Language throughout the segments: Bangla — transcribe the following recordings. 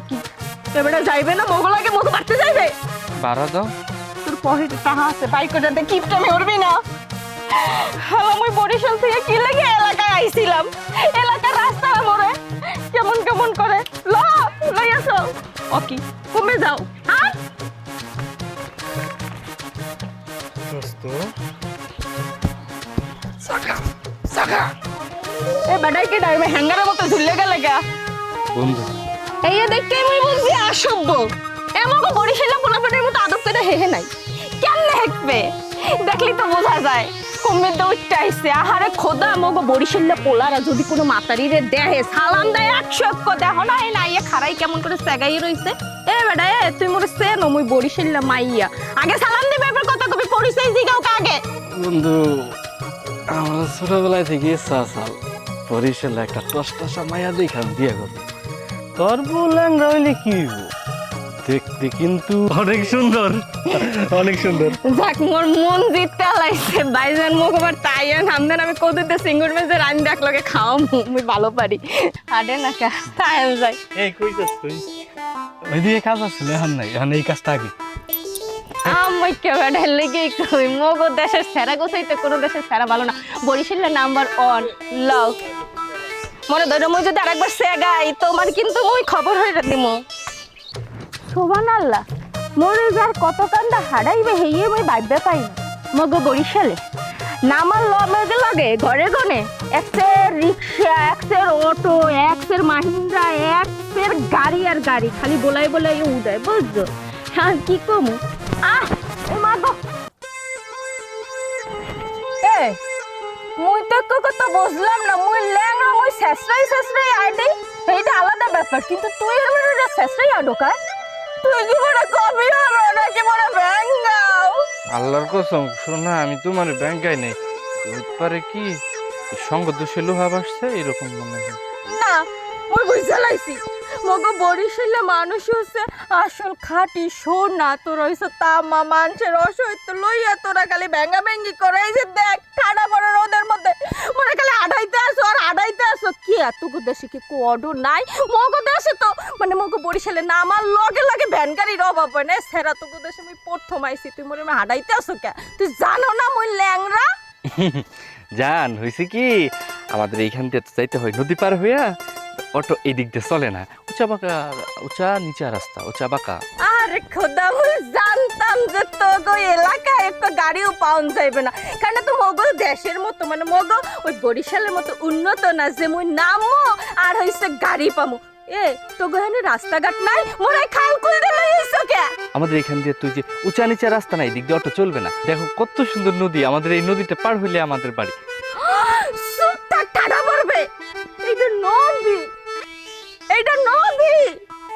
কি এবারে যাইবে না মোগলাকে মতো মারতে যাইবে বাড়া দাও তোর পকেটে টাকা আছে বাইক করতে কিপটা মরবি না আমি বরিশাল থেকে কি লাগে এলাকায় আইছিলাম এলাকার রাস্তা মরে কেমন কেমন করে লইয়া চল ওকে কমে যাও আর এ বাড়াই কি ডাইবে হ্যাঙ্গারের মতো ঝুলে গেলে গা বন্ধু এই দেখে আমি বলছি অসভ্য এমনও বরিশালে পোলাপানের মতো আদব করে হেহে নাই কেমনে হেকবে দেখলি তো বোঝা যায় কমে তো উঠতে আহারে খোদা মগো বরিশালে পোলারা যদি কোনো মাতারিরে দেহে সালাম দেয় 100 দেখো না এই নাইয়া খারাই কেমন করে সেগাই রইছে এ বেটা এ তুই মোর সেন মুই বরিশালে মাইয়া আগে সালাম দিবে এবার কথা কবি পরিচয় জিগাও কাগে বন্ধু আমার ছোটবেলায় থেকে ইচ্ছা আছে বরিশালে একটা টসটসা মায়া দেখাম বিয়ে করতে তোর বললেন রইলে কি হইব দেখতে কিন্তু অনেক সুন্দর অনেক সুন্দর যাক মোর মন জিততে লাইছে ভাইজান মুখবার তাইয়ান আমদের আমি কততে সিঙ্গুর মেজে রান দেখ লগে খাও মুই ভালো পারি হাডে না কা তাইয়ান যাই এই কইছস তুই ওই দিয়ে কাজ আছে এখন নাই এখন এই কাজটা আগে আমি কেবাডা লেগে কই মগো দেশের সেরা গোছাইতে কোনো দেশের সেরা ভালো না বরিশালের নাম্বার 1 লাভ মনে ধরো মুই যদি আরেকবার সেগাই তোমার কিন্তু মুই খবর হইরা দিমু সুবহানাল্লাহ মোরে যার কত কান্দা হারাইবে হেইয়ে মুই ভাববে পাই না মগো বরিশালে নামার লগে লাগে ঘরে গনে এক্সের রিকশা এক্সের অটো এক্সের মাহিন্দ্রা এক্সের গাড়ি আর গাড়ি খালি বলাই বলাই উড়ায় বুঝছো হ্যাঁ কি কমু এ মাগো এ মুই তো কথা বুঝলাম না মুই ল্যাংড়া মুই শেষরাই আইডি এইটা আলাদা ব্যাপার কিন্তু তুই আমার শেষরাই আডোকা তুই কি বড় কবি হলো নাকি বড় ব্যাঙ্গাও আল্লাহর কসম শোনা আমি তোমার ব্যাংকাই নেই পারে কি সঙ্গ দোষে লোহা বাসছে এরকম মনে হয় না মুই বুঝতে লাইছি মগো বরিশালে মানুষ হচ্ছে আসল খাঁটি সোনা তোর হইছে তামা মানুষের অসহ্য লইয়া তোরা খালি ভেঙ্গা ভেঙ্গি করে এই যে দেখ ঠাডা বড় রোদের মধ্যে মনে খালি আড়াইতে আসো কি এতগো দেশে কি কোডও নাই মগো দেশে তো মানে মগো বরিশালে নামার লগে লগে ভ্যান গাড়ির অভাব হয় না সেরা তোগো দেশে আমি প্রথম আইছি তুই মনে হাঁটাইতে আসো কে তুই জানো না মুই ল্যাংরা জান হয়েছে কি আমাদের এইখান দিয়ে যাইতে হয় নদী পার হইয়া অটো এই দিক দিয়ে চলে না উঁচা নিচা রাস্তা উঁচা বাঁকা আরে খোদা মুই জানতাম যে তোগো এলাকায় একটা গাড়িও পাওয়া যাইবে না কারণ তো মগো দেশের মতো মানে মগো ওই বরিশালের মতো উন্নত না যে মুই নামো আর হইছে গাড়ি পামু এ তোগো এখানে রাস্তাঘাট নাই মোরে খাল খুল দিলে হইছো কে আমাদের এখান দিয়ে তুই যে উঁচা নিচা রাস্তা নাই দিক দিয়ে অটো চলবে না দেখো কত সুন্দর নদী আমাদের এই নদীটা পার হইলে আমাদের বাড়ি সুতা টাড়া পড়বে এইটা নদী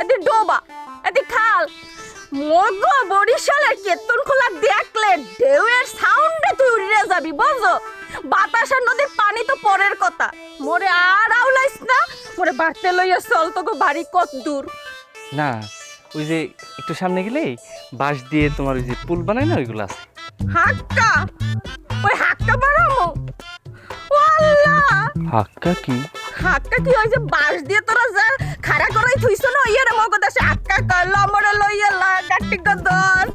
এদি ডোবা এদি খাল মগো বরিশালের কেতন খোলা দেখলে ঢেউয়ের সাউন্ডে তুই উড়ে যাবি বুঝছো বাতাসের নদীর পানি তো পরের কথা মোরে আর আউলাইস না মোরে বাড়তে লইয়া চল তোকে বাড়ি কত দূর না ওই যে একটু সামনে গেলেই বাঁশ দিয়ে তোমার ওই যে পুল বানায় না ওইগুলো আছে হাক্কা ওই হাক্কা বাড়ামো ও আল্লাহ হাক্কা কি ওই যে বাঁশ দিয়ে তোরা যা খাড়া করাই থুইছ না ইয়ের মগো দেশে হাক্কা করলো আমারে লইয়া গাটি গদর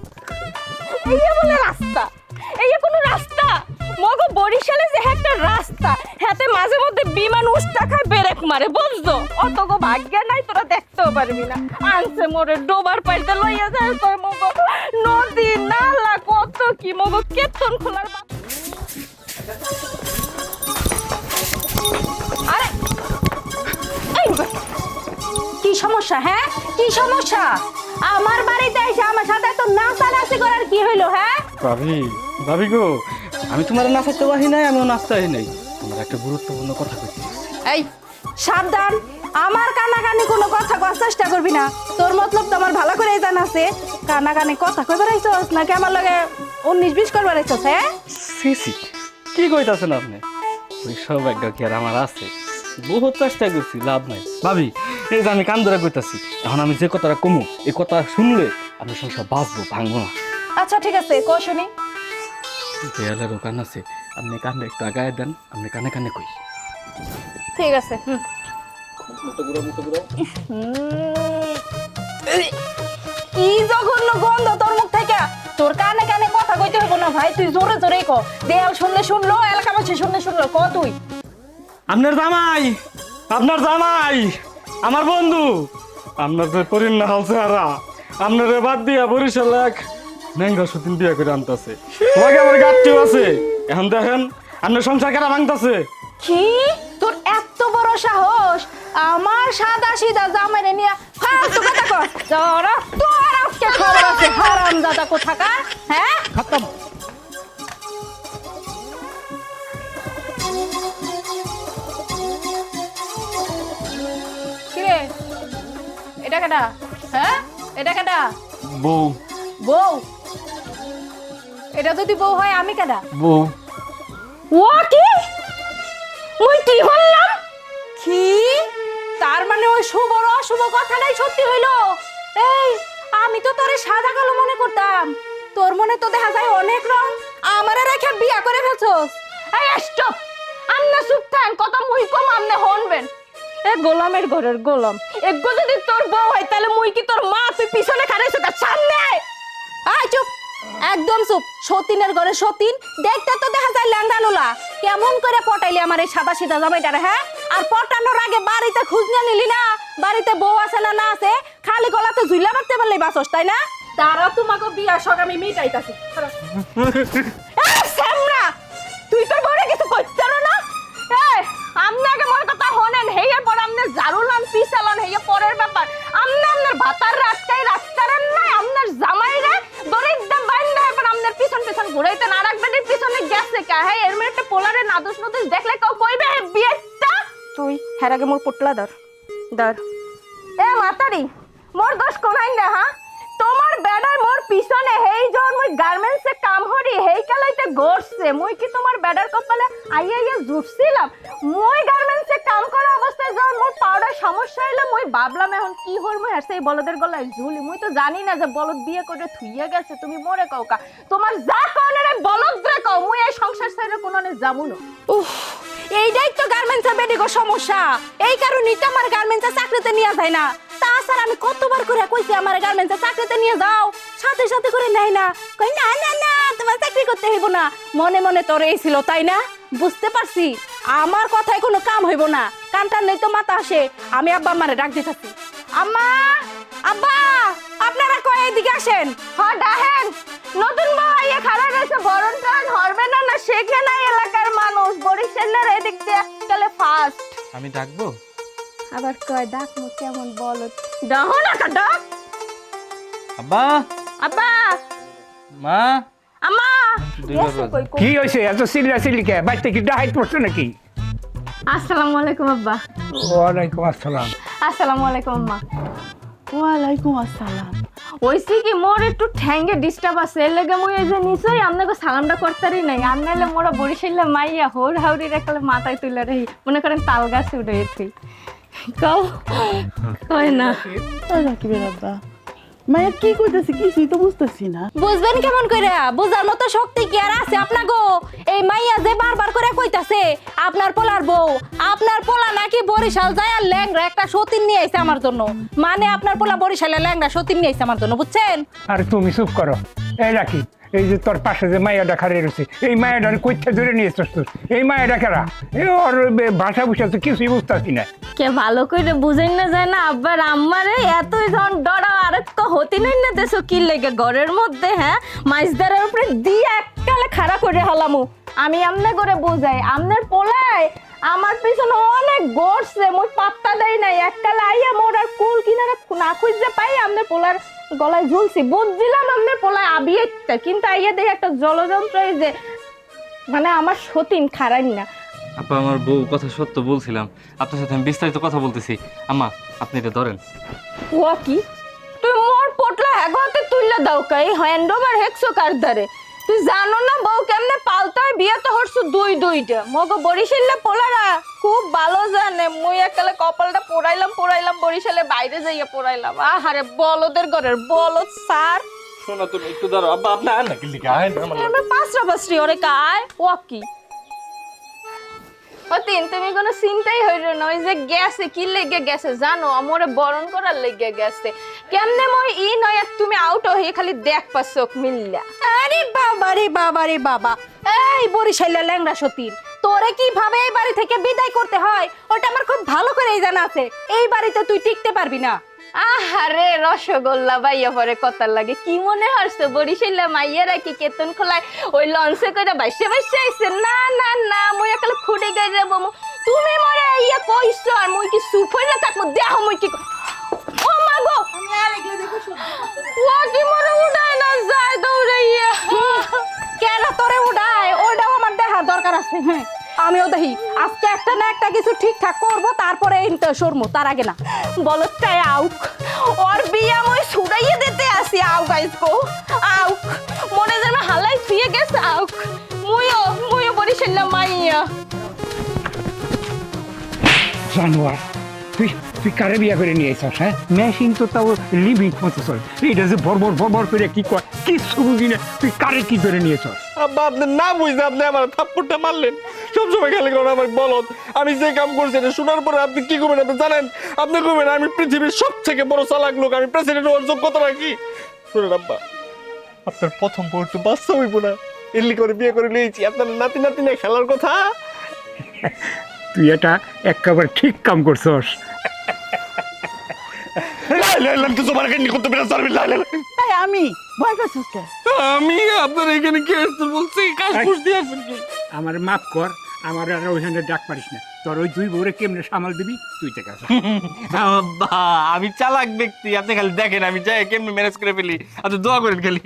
এই বলে রাস্তা এই কোনো রাস্তা মগো বরিশালে যে একটা রাস্তা হাতে মাঝে মধ্যে বিমান উস্তা খায় ব্রেক মারে বুঝছো অতগো ভাগ্য নাই তোরা দেখতেও পারবি না আনছে মোরে ডোবার পাইতে লইয়া যায় কই মগো নদী নালা কত কি মগো কেতন খোলার আরে কি সমস্যা হ্যাঁ কি সমস্যা আমার বাড়িতে এসে আমার সাথে তো নাচানাচি করার কি হইলো হ্যাঁ ভাবি গো আমি তোমার নাচাতে পারি নাই আমিও নাচতে পারি নাই তোমার একটা গুরুত্বপূর্ণ কথা কইতে এই সাবধান আমার কানাকানি কোনো কথা করার চেষ্টা করবি না তোর মতলব তো আমার ভালো করেই জানা আছে কানাকানি কথা কইবার আইছস নাকি আমার লগে 19-20 করবার আইছস হ্যাঁ সিসি কি কইতাছেন আপনি ওই সৌভাগ্য কি আর আমার আছে বহুত চেষ্টা করছি লাভ নাই ভাবি এই যে আমি কান ধরে কইতাছি এখন আমি যে কথাটা কমু এই কথা শুনলে আমি সংসার বাঁচবো ভাঙবো না আচ্ছা ঠিক আছে কও শুনি দেয়ালের দোকান আছে আপনি কানে একটু আগায় দেন আপনি কানে কানে কই ঠিক আছে কি জঘন্য গন্ধ তোর মুখ থেকে। তোর কানে কানে কথা কইতে হইব না ভাই, তুই জোরে জোরে ক। দেয়াল শুনলে শুনলো, এলাকাবাসী শুনলে শুনলো, ক তুই। আপনার জামাই আমার বন্ধু, আপনার যে পরিণ না হালছে হারা, আপনার বাদ দিয়া বরিশাল এক ন্যাংরা সতীন বিয়ে করে আনতেছে। তোমাকে আমার গাছটিও আছে। এখন দেখেন আপনার সংসার কেনা ভাঙতেছে। কি তোর এত বড় সাহস আমার সাদা সিধা জামাইরে নিয়ে ফালতু কথা কর। তোর আজকে খবর আছে হারামজাদা কোথাকার। হ্যাঁ খতম। কিরে এটা কেডা? হ্যাঁ এটা কেডা? বউ। বউ? এটা যদি বউ হয় আমি কেডা? বউ। ও কি মুই কি হলাম? কি তার মানে ওই শুভ অশুভ কথাটাই সত্যি হইল? এই আমি তো তোরে সাদা কালো মনে করতাম, তোর মনে তো দেখা যায় অনেক রং। আমারে রেখে বিয়া করে ফেলছস। এই স্টপ, আমনে চুপ থাকেন, কথা মুই কম আমনে হনবেন। এ গোলামের ঘরের গোলাম, এগো যদি তোর বউ হয় তাহলে মুই কি তোর মা? তুই পিছনে খাড়াইছ তার সামনে। আয় চুপ, একদম চুপ। সতীনের ঘরে সতীন দেখতে তো দেখা যায় ল্যাংড়া লোলা। কেমন করে পটাইলি আমার এই সাদা সিধা জামাইটারে? হ্যাঁ, আর পটানোর আগে বাড়িতে খোঁজ নিয়ে নিলি না? বাড়িতে বউ আছে না না আছে, খালি গলাতে ঝুলা মারতে পারলেই বাসস, তাই না? তারা তোমাকে বিয়া শখ আমি মিটাইতাছি। তুই তোর ঘরে কিছু করতে না? আমনে আগে মোর কথা হনেন, হেয়ার পর আমনে জারুলান পিছালান, হেয়া পরের ব্যাপার। আমনে আমনের ভাতার রাতকাই রাস্তারেন নাই, আমনের জামাইরে দরিদ্র বাইন্দা এবার আমনের পিছন পিছন ঘুরাইতে না রাখবেন। এর পিছনে গেছে কা? হ্যাঁ এর মেয়েটা পোলারে নাদুস নাদুস দেখলে কেউ কইবে হে বিয়েটা? তুই হের আগে মোর পোটলা ধর ধর। এ মাতারি মোর দোষ কোনাই না? হ্যাঁ তোমার বেড়ার মোর পিছনে হেই জন মুই গার্মেন্টসে কাম হরি হেই কালাইতে গড়ছে। মুই কি তোমার বেড়ার কপালে আইয়া আইয়া জুটছিলাম? মুই গার্মেন্টসে কাম করা অবস্থায় যখন মোর পাউডার সমস্যা হইলো মুই ভাবলাম এখন কি হল, মুই আর সেই বলদের গলায় ঝুলি। মুই তো জানি না যে বলদ বিয়ে করে থুইয়া গেছে। তুমি মরে কও কা? তোমার যা কনের বলদ রে কও, মুই এই সংসার ছেড়ে কোননে যাবো না। উফ, এইটাই তো গার্মেন্টসের বেডিগো সমস্যা। এই কারণেই তো আমার গার্মেন্টসে চাকরিতে নিয়ে যায় না। তাছাড়া আমি কতবার করে কইছি আমার গার্মেন্টসে চাকরিতে নিয়ে যাও, সাথে সাথে করে নেয় না। কই না না না তোমার চাকরি করতে হইব না। মনে মনে তোর এই ছিল তাই না? বুঝতে পারছি আমার কথায় কোনো কাম হইব না। কানটা নেই তো মাথা আসে। আমি আব্বা আমারে ডাক দিতেছি। আম্মা, আব্বা, আপনারা কই এদিকে আসেন। হ্যাঁ ডাহেন। নতুন বউ আইয়া খাড়া রয়েছে, বরণ টরণ হরবে না না শেখে নাই এলাকার মানুষ। বরিশালের এদিক দিয়ে এককালে ফাস্ট। আমি ডাকবো? আবার কয় ডাক মু কেমন বলো? ডাহো না কা ডাক। আব্বা। আব্বা। মা। আম্মা। কি হয়েছে এত চিল্লা চিল্লিকে? বাড়িতে কি ডাহাইট পড়ছো নাকি? আসসালামু আলাইকুম আব্বা। ওয়ালাইকুম আসসালাম। আসসালামু আলাইকুম আম্মা। ওয়ালাইকুম আসসালাম। ওইসি কি মোর একটু ঠ্যাঙ্গে ডিস্টার্ব আছে, এর লাগে মুই এই যে নিছই আপনাকে সালামটা করতারই নাই। আননাইলে মোরা বরিশালে মাইয়া হোর হাউরির একলে মাথায় তুইলা রহি মনে করেন তাল গাছে উঠে গেছি। কও কই না রাকিবের আব্বা মায়া কি কইতাছে কিছুই তো বুঝতেছি না। বুঝবেন কেমন কইরা? বুঝার মতো শক্তি কি আর আছে আপনাগো? এই মাইয়া যে বারবার করে কইতাছে আপনার পোলার বউ, আপনার পোলা নাকি বরিশাল যায় আর ল্যাংড়া একটা সতীন নিয়ে আইছে আমার জন্য। মানে আপনার পোলা বরিশালে ল্যাংড়া সতীন নিয়ে আইছে আমার জন্য, বুঝছেন? আর তুমি চুপ করো। এই রাখি, এই যে তোর পাশে যে মায়াটা খাড়িয়ে রয়েছে, এই মায়াটার কইতে ধরে নিয়ে এসছিস তুই? এই মায়াটা কেরা? এই ওর ভাষা ভুষা তো কিছুই বুঝতেছি না। কে ভালো করে বুঝেন না যায় না আব্বার আম্মারে এতই ধন ডরা আর তো হতি নাই না দেশো কি লেগে ঘরের মধ্যে। হ্যাঁ মাইজদারের উপরে দিয়ে এককালে খাড়া করে হালামু। আমি আমনে করে বুঝাই আমনের পোলায় আমার পিছনে অনেক গড়ছে, মুই পাত্তা দেই নাই। এককালে আইয়া মোর আর কুল কিনারে না খুঁজতে পাই আমনের পোলার গলায় ঝুলছি। বুঝছিলাম আমনের পোলায় আবিয়ে, কিন্তু আইয়া দেখে একটা জলযন্ত্র এই যে মানে আমার সতীন খারাই না। আপা আমার বউ কথা সত্য বলছিলাম, আপনার সাথে আমি বিস্তারিত কথা বলতেছি। আম্মা আপনি এটা ধরেন। ও কি তুই মোর পোটলা হেগতে তুইলা দাও কাই হ্যান্ড ওভার হেক্সো কার ধরে? তুই জানো না বউ কেমনে পালতে হয়? বিয়ে তো হরছু দুইটা। মগো বরিশালে পোলারা খুব ভালো জানে। মুই একালে কপালটা পোড়াইলাম বরিশালে বাইরে যাইয়া পোড়াইলাম। আহারে বলদের ঘরের বলদ সার। শোনা তুমি একটু দাঁড়াও। আব্বা আপনি আয় না কি লিখা? আয় না আমার। এমন পাঁচটা পাঁচটি ওরে কায় ও কি অতীন তুমি কোনো চিন্তাই হইল না, ওই যে গেছে কি লেগে গেছে জানো, আমরে বরণ করার লেগে গেছে। কেমনে মই ই নয় আর তুমি আউট হয়ে খালি দেখ পা চোখ মিললা। আরে বাবা রে বাবা রে বাবা, এই বরিশাইলা ল্যাংড়া সতীন, তোরে কিভাবে এই বাড়ি থেকে বিদায় করতে হয় ওটা আমার খুব ভালো করেই জানা আছে। এই বাড়িতে তুই টিকতে পারবি না। আহারে রসগোল্লা বাইয়া পরে কথা লাগে, কি মনে হচ্ছে বরিশাইলা মাইয়ারা কি কেতন খোলায় ওই লঞ্চে করে বাইসে বাইসে আইছে? না না না, মই একালে খুঁড়ে গাই যাবো। তুমি মরে ইয়া কইছো আর মই কি চুপ হইরা থাকবো? দেহ মই কি ও মা গো, ও কি মরে উড়ায় না যায় দৌড়াইয়া। কেন তোরে উড়ায় ওইটাও আমার দেখার দরকার আছে। হ্যাঁ আমিও দেখি আজকে একটা না একটা কিছু ঠিকঠাক করবো, তারপরে সরমু, তার আগে না। বলতায় আউক, ওর বিয়া মই ছুড়াইয়া দিতে আসি। আউক আইসকো আউক, মনে যেন হালাই থুয়ে গেছে। আউক মুইও বরিশাইলা মাইয়া। জানোয়ার, তুই তুই কারে বিয়া করে নিয়ে আইছস? হ্যাঁ, মেশিন তো তাও লিমিট মতো চলে, এইটা যে বড় করে কি কয় কিচ্ছু বুঝি না। তুই কারে কি করে নিয়েছস? আব্বা আপনি না বুঝতে আপনি আমার থাপ্পড়টা মারলেন। সবসময় খালি করেন আমার বলদ। আমি যে কাম করছি এটা শোনার পরে আপনি কি করবেন আপনি জানেন? আপনি করবেন আমি পৃথিবীর সব থেকে বড় চালাক লোক, আমি প্রেসিডেন্ট হওয়ার যোগ্যতা রাখি। শুনেন আব্বা, আপনার প্রথম বউ একটু বাচ্চা হইব না, এলি করে বিয়ে করে নিয়েছি। আপনার নাতি নাতি না খেলার কথা। তুই এটা একেবারে ঠিক কাম করছস। এই আমি ভয় পাইছিস কে? আমি আপনার এখানে কে আসতে বলছি? কাজ বুঝতে আসেন কি? আমার মাফ কর, আমার আর ওইখানে ডাক পারিস না। তোর ওই দুই বউরে কেমনে সামাল দিবি তুই থেকে আসা। আব্বা আমি চালাক ব্যক্তি, আপনি খালি দেখেন আমি যাই কেমনি ম্যানেজ করে ফেলি। আপনি দোয়া করেন খালি।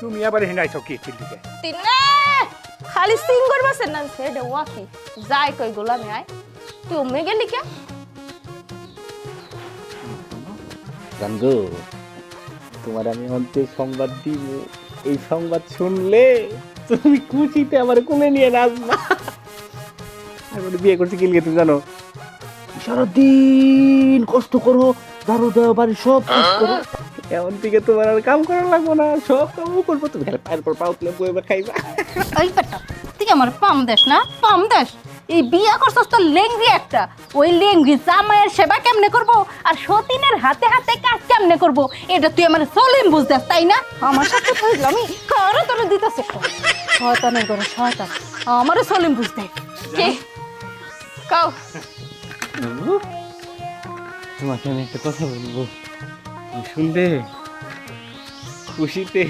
তুমি আবার হেনে আইছো কি দিকে? তিনে খালি সিঙ্গর বাসের নাম ছেড়ে ওয়াকি যাই কই গোলামে আয়। তুই উমে গেলি কে? গাঙ্গো, তোমার আমি অন্তে সংবাদ দিব। এই সংবাদ শুনলে তুমি খুশিতে আমার কোলে নিয়ে নাচবা। আমি বিয়ে করছি কি লিগে তুমি জানো? সারাদিন কষ্ট করো, দারু দেওয়া বাড়ি সব কাজ করো। এমন থেকে তোমার আর কাম করা লাগবো না, সব কামও করবো। তুমি খালি পায়ের পর পা উঠলে বইবা খাইবা। ওই পেটা তুই আমার পাম দেশ না, পাম দেশ। এই বিয়া করছস তো লেংরি একটা, ওই লেংরি জামাইয়ের সেবা কেমনে করব আর সতীনের হাতে হাতে কাজ কেমনে করব এটা তুই আমার সলিম বুঝদাস তাই না? আমার সাথে কইল আমি কারো তোরে দিতেছে শয়তানের ঘরে শয়তান, আমারে সলিম বুঝতে কে কও? তোমাকে আমি একটা কথা বলবো, তুমি শুনবে? খুশিতে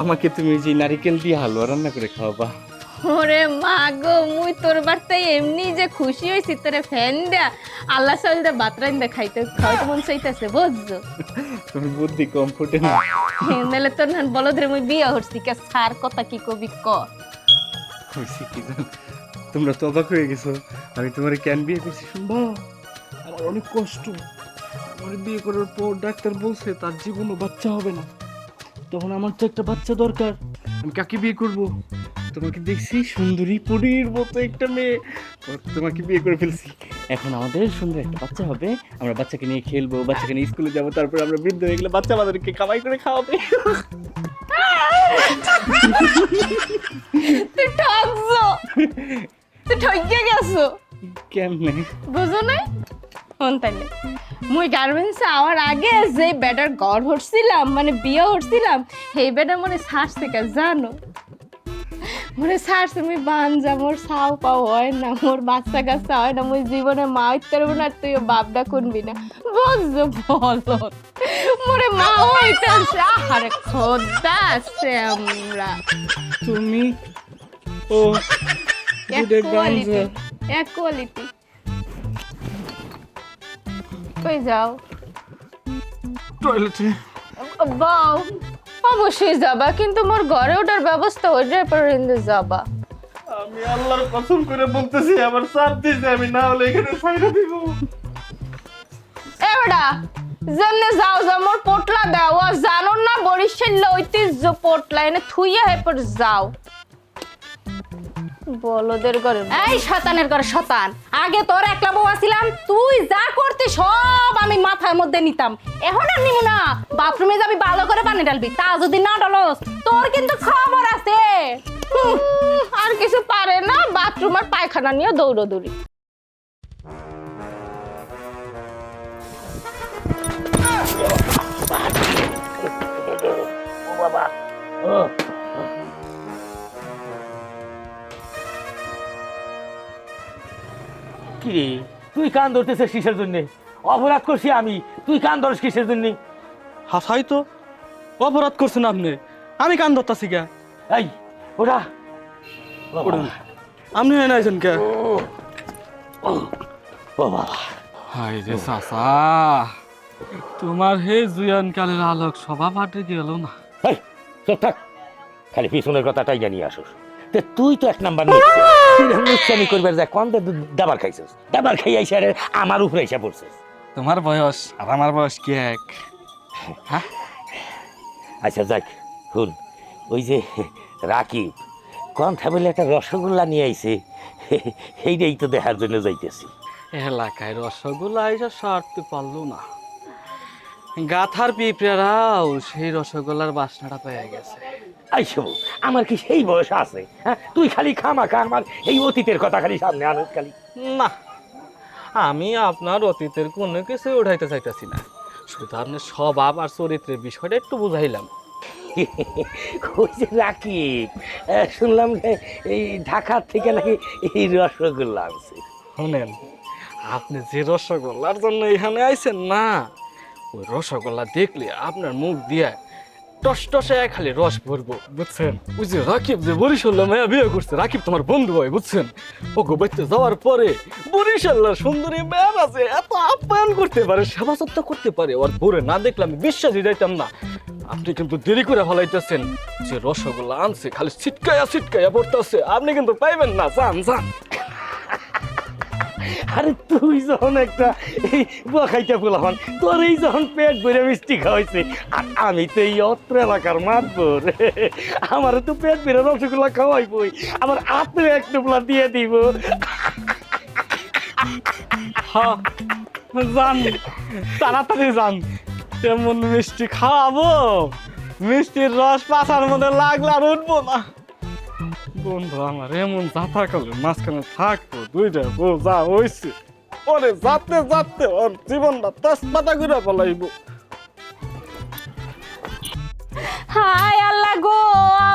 আমাকে তুমি যে নারিকেল দিয়ে হালুয়া রান্না করে খাওয়াবা। ওরে মা গো, মুই তোর বার্তায় এমনি যে খুশি হইছি, তোরে ফ্যান দেয়া আল্লাহ সাল্লাহ বাতরাইন দে খাইতে মন চাইতেছে বুঝছো? তুমি বুদ্ধি কম ফুটে না। নাহলে তোর না বলদরে মুই বিয়া হরছি কে সার কথা কি কবি ক। খুশি কি জানো, তোমরা তো অবাক হয়ে গেছো। আমি তোমার কেন বিয়ে করছি শুনবো? আমার অনেক কষ্ট। আমার বিয়ে করার পর ডাক্তার বলছে তার জীবনও বাচ্চা হবে না। তখন আমার তো একটা বাচ্চা দরকার। আমি কাকে বিয়ে করব? তোমাকে দেখছি সুন্দরী পরীর মতো একটা মেয়ে, তোমাকে বিয়ে করে ফেলছি। এখন আমাদের সুন্দর একটা বাচ্চা হবে, আমরা বাচ্চাকে নিয়ে খেলবো, বাচ্চাকে নিয়ে স্কুলে যাবো, তারপর আমরা বৃদ্ধ হয়ে গেলে বাচ্চা আমাদেরকে কামাই করে খাওয়াবে। তুই ঠকছো, তুই ঠকিয়ে গেছো। কেমনে? বুঝো নাই? হন তাইলে মুই গার্মেন্টসে আওয়ার আগে যে বেটার ঘর হচ্ছিলাম মানে বিয়ে হচ্ছিলাম, সেই বেটার মনে শ্বাস থেকে জানো মনে শ্বাস তুমি বাঞ্জা, মোর সাও পাও হয় না, মোর বাচ্চা কাচ্চা হয় না, মুই জীবনে মা হইতে পারবো না, তুইও বাপটা করবি না। বুঝছো বলো মোরে মা হইতে আসছে। আরে খোদা আছে আমরা তুমি ও এক কোয়ালিটি। কই যাও? টয়লেটে। বাও অবশ্যই যাবা, কিন্তু মোর ঘরে ওঠার ব্যবস্থা হয়ে যায় পরে যাবা। আমি আল্লাহর কসম করে বলতেছি আমার চাপ দিছে, আমি না হলে এখানে ছাইরা দিব। এবারে জেনে যাও যা মোর পোটলা দাও, জানো না বরিশাল ঐতিহ্য পোটলা এনে থুইয়া হেপর যাও। বলদের ঘরে এই শয়তানের ঘরে শয়তান, আগে তোর একলা বউ আছিলাম, তুই যা করতে সব আমি মাথার মধ্যে নিতাম। এখন আর নিমু না, বাথরুমে যাবি ভালো করে পানি ঢালবি, তা যদি না ঢালস তোর কিন্তু খবর আছে। আর কিছু পারে না বাথরুম আর পায়খানা নিয়ে দৌড়োদৌড়ি। কিরে তুই কান ধরতেছিস কিসের জন্য? অপরাধ করছি আমি, তুই কান ধরিস কিসের জন্য? হাসাই তো অপরাধ করছেন আপনি, আমি কান ধরতাছি কে? এই ওরা উঠুন। আপনি হয় নাইছেন কে? ও বাবা, হাই রে চাচা, তোমার হে জুয়ান কালের আলোক সভা ফাটে গেল না। এই চুপ থাক, খালি পিছনের কথাটাই জানি আসুস। তে তুই তো এক নাম্বার নিশ্চয় করবার যা কম দাবার খাইছিস, দাবার খাই আইসা রে আমার উপরে আইসা পড়ছিস। তোমার বয়স আর আমার বয়স কি এক? আচ্ছা যাক শুন, ওই যে রাকিব কন্থা বলে একটা রসগোল্লা নিয়ে আইছে, সেইটাই তো দেখার জন্য যাইতেছি। এলাকায় রসগোল্লা এসে সারতে পারলো না, গাথার পিঁপড়ারাও সেই রসগোল্লার বাসনাটা পেয়ে গেছে। আইসো আমার কি সেই বয়স আছে? হ্যাঁ, তুই খালি খামাখা আমার এই অতীতের কথা খালি সামনে আনিস খালি। না, আমি আপনার অতীতের কোনো কিছু উঠাইতে চাইতেছি না, শুধু আপনার স্বভাব আর চরিত্রের বিষয়টা একটু বুঝাইলাম। ওই যে রাকিব, শুনলাম যে এই ঢাকা থেকে নাকি এই রসগোল্লা আনছে। শোনেন, আপনি যে রসগোল্লার জন্য এখানে আইছেন না, ওই রসগোল্লা দেখলে আপনার মুখ দিয়ে টস টসে খালি রস ভরবো, বুঝছেন? ওই যে রাকিব যে বরিশাল মায়া বিয়ে করছে, রাকিব তোমার বন্ধু হয়, বুঝছেন? ও গোবাইতে যাওয়ার পরে বরিশাল্লার সুন্দরী ম্যাম আছে, এত আপ্যায়ন করতে পারে, সেবা যত্ন করতে পারে, ওর ভোরে না দেখলে আমি বিশ্বাসই যাইতাম না। আপনি কিন্তু দেরি করে ফেলাইতেছেন, যে রসগোল্লা আনছে খালি ছিটকাইয়া পড়তেছে, আপনি কিন্তু পাইবেন না। যান যান। আরে তুই যখন একটা এই বখাইতে ফুলাম, তোর এই যখন পেট ভরে মিষ্টি খাওয়াইছে, আর আমি তো এই অত্র এলাকার মাতবর, আমারও তো পেট ভরে রসগোল্লা খাওয়াইবই, আমার হাতে এক টুকলা দিয়ে দিব। হ্যাঁ, যান তাড়াতাড়ি যান, তেমন মিষ্টি খাওয়াবো, মিষ্টির রস পাছার মধ্যে লাগলে আর উঠবো না। বন্ধু আমার এমন যাতা কালে মাঝখানে থাকতো দুইটা বউ, যা হয়েছে ওরে যাতে যাতে ওর জীবনটা তেজপাতা করে ফেলাইব। হায় আল্লাহ গো,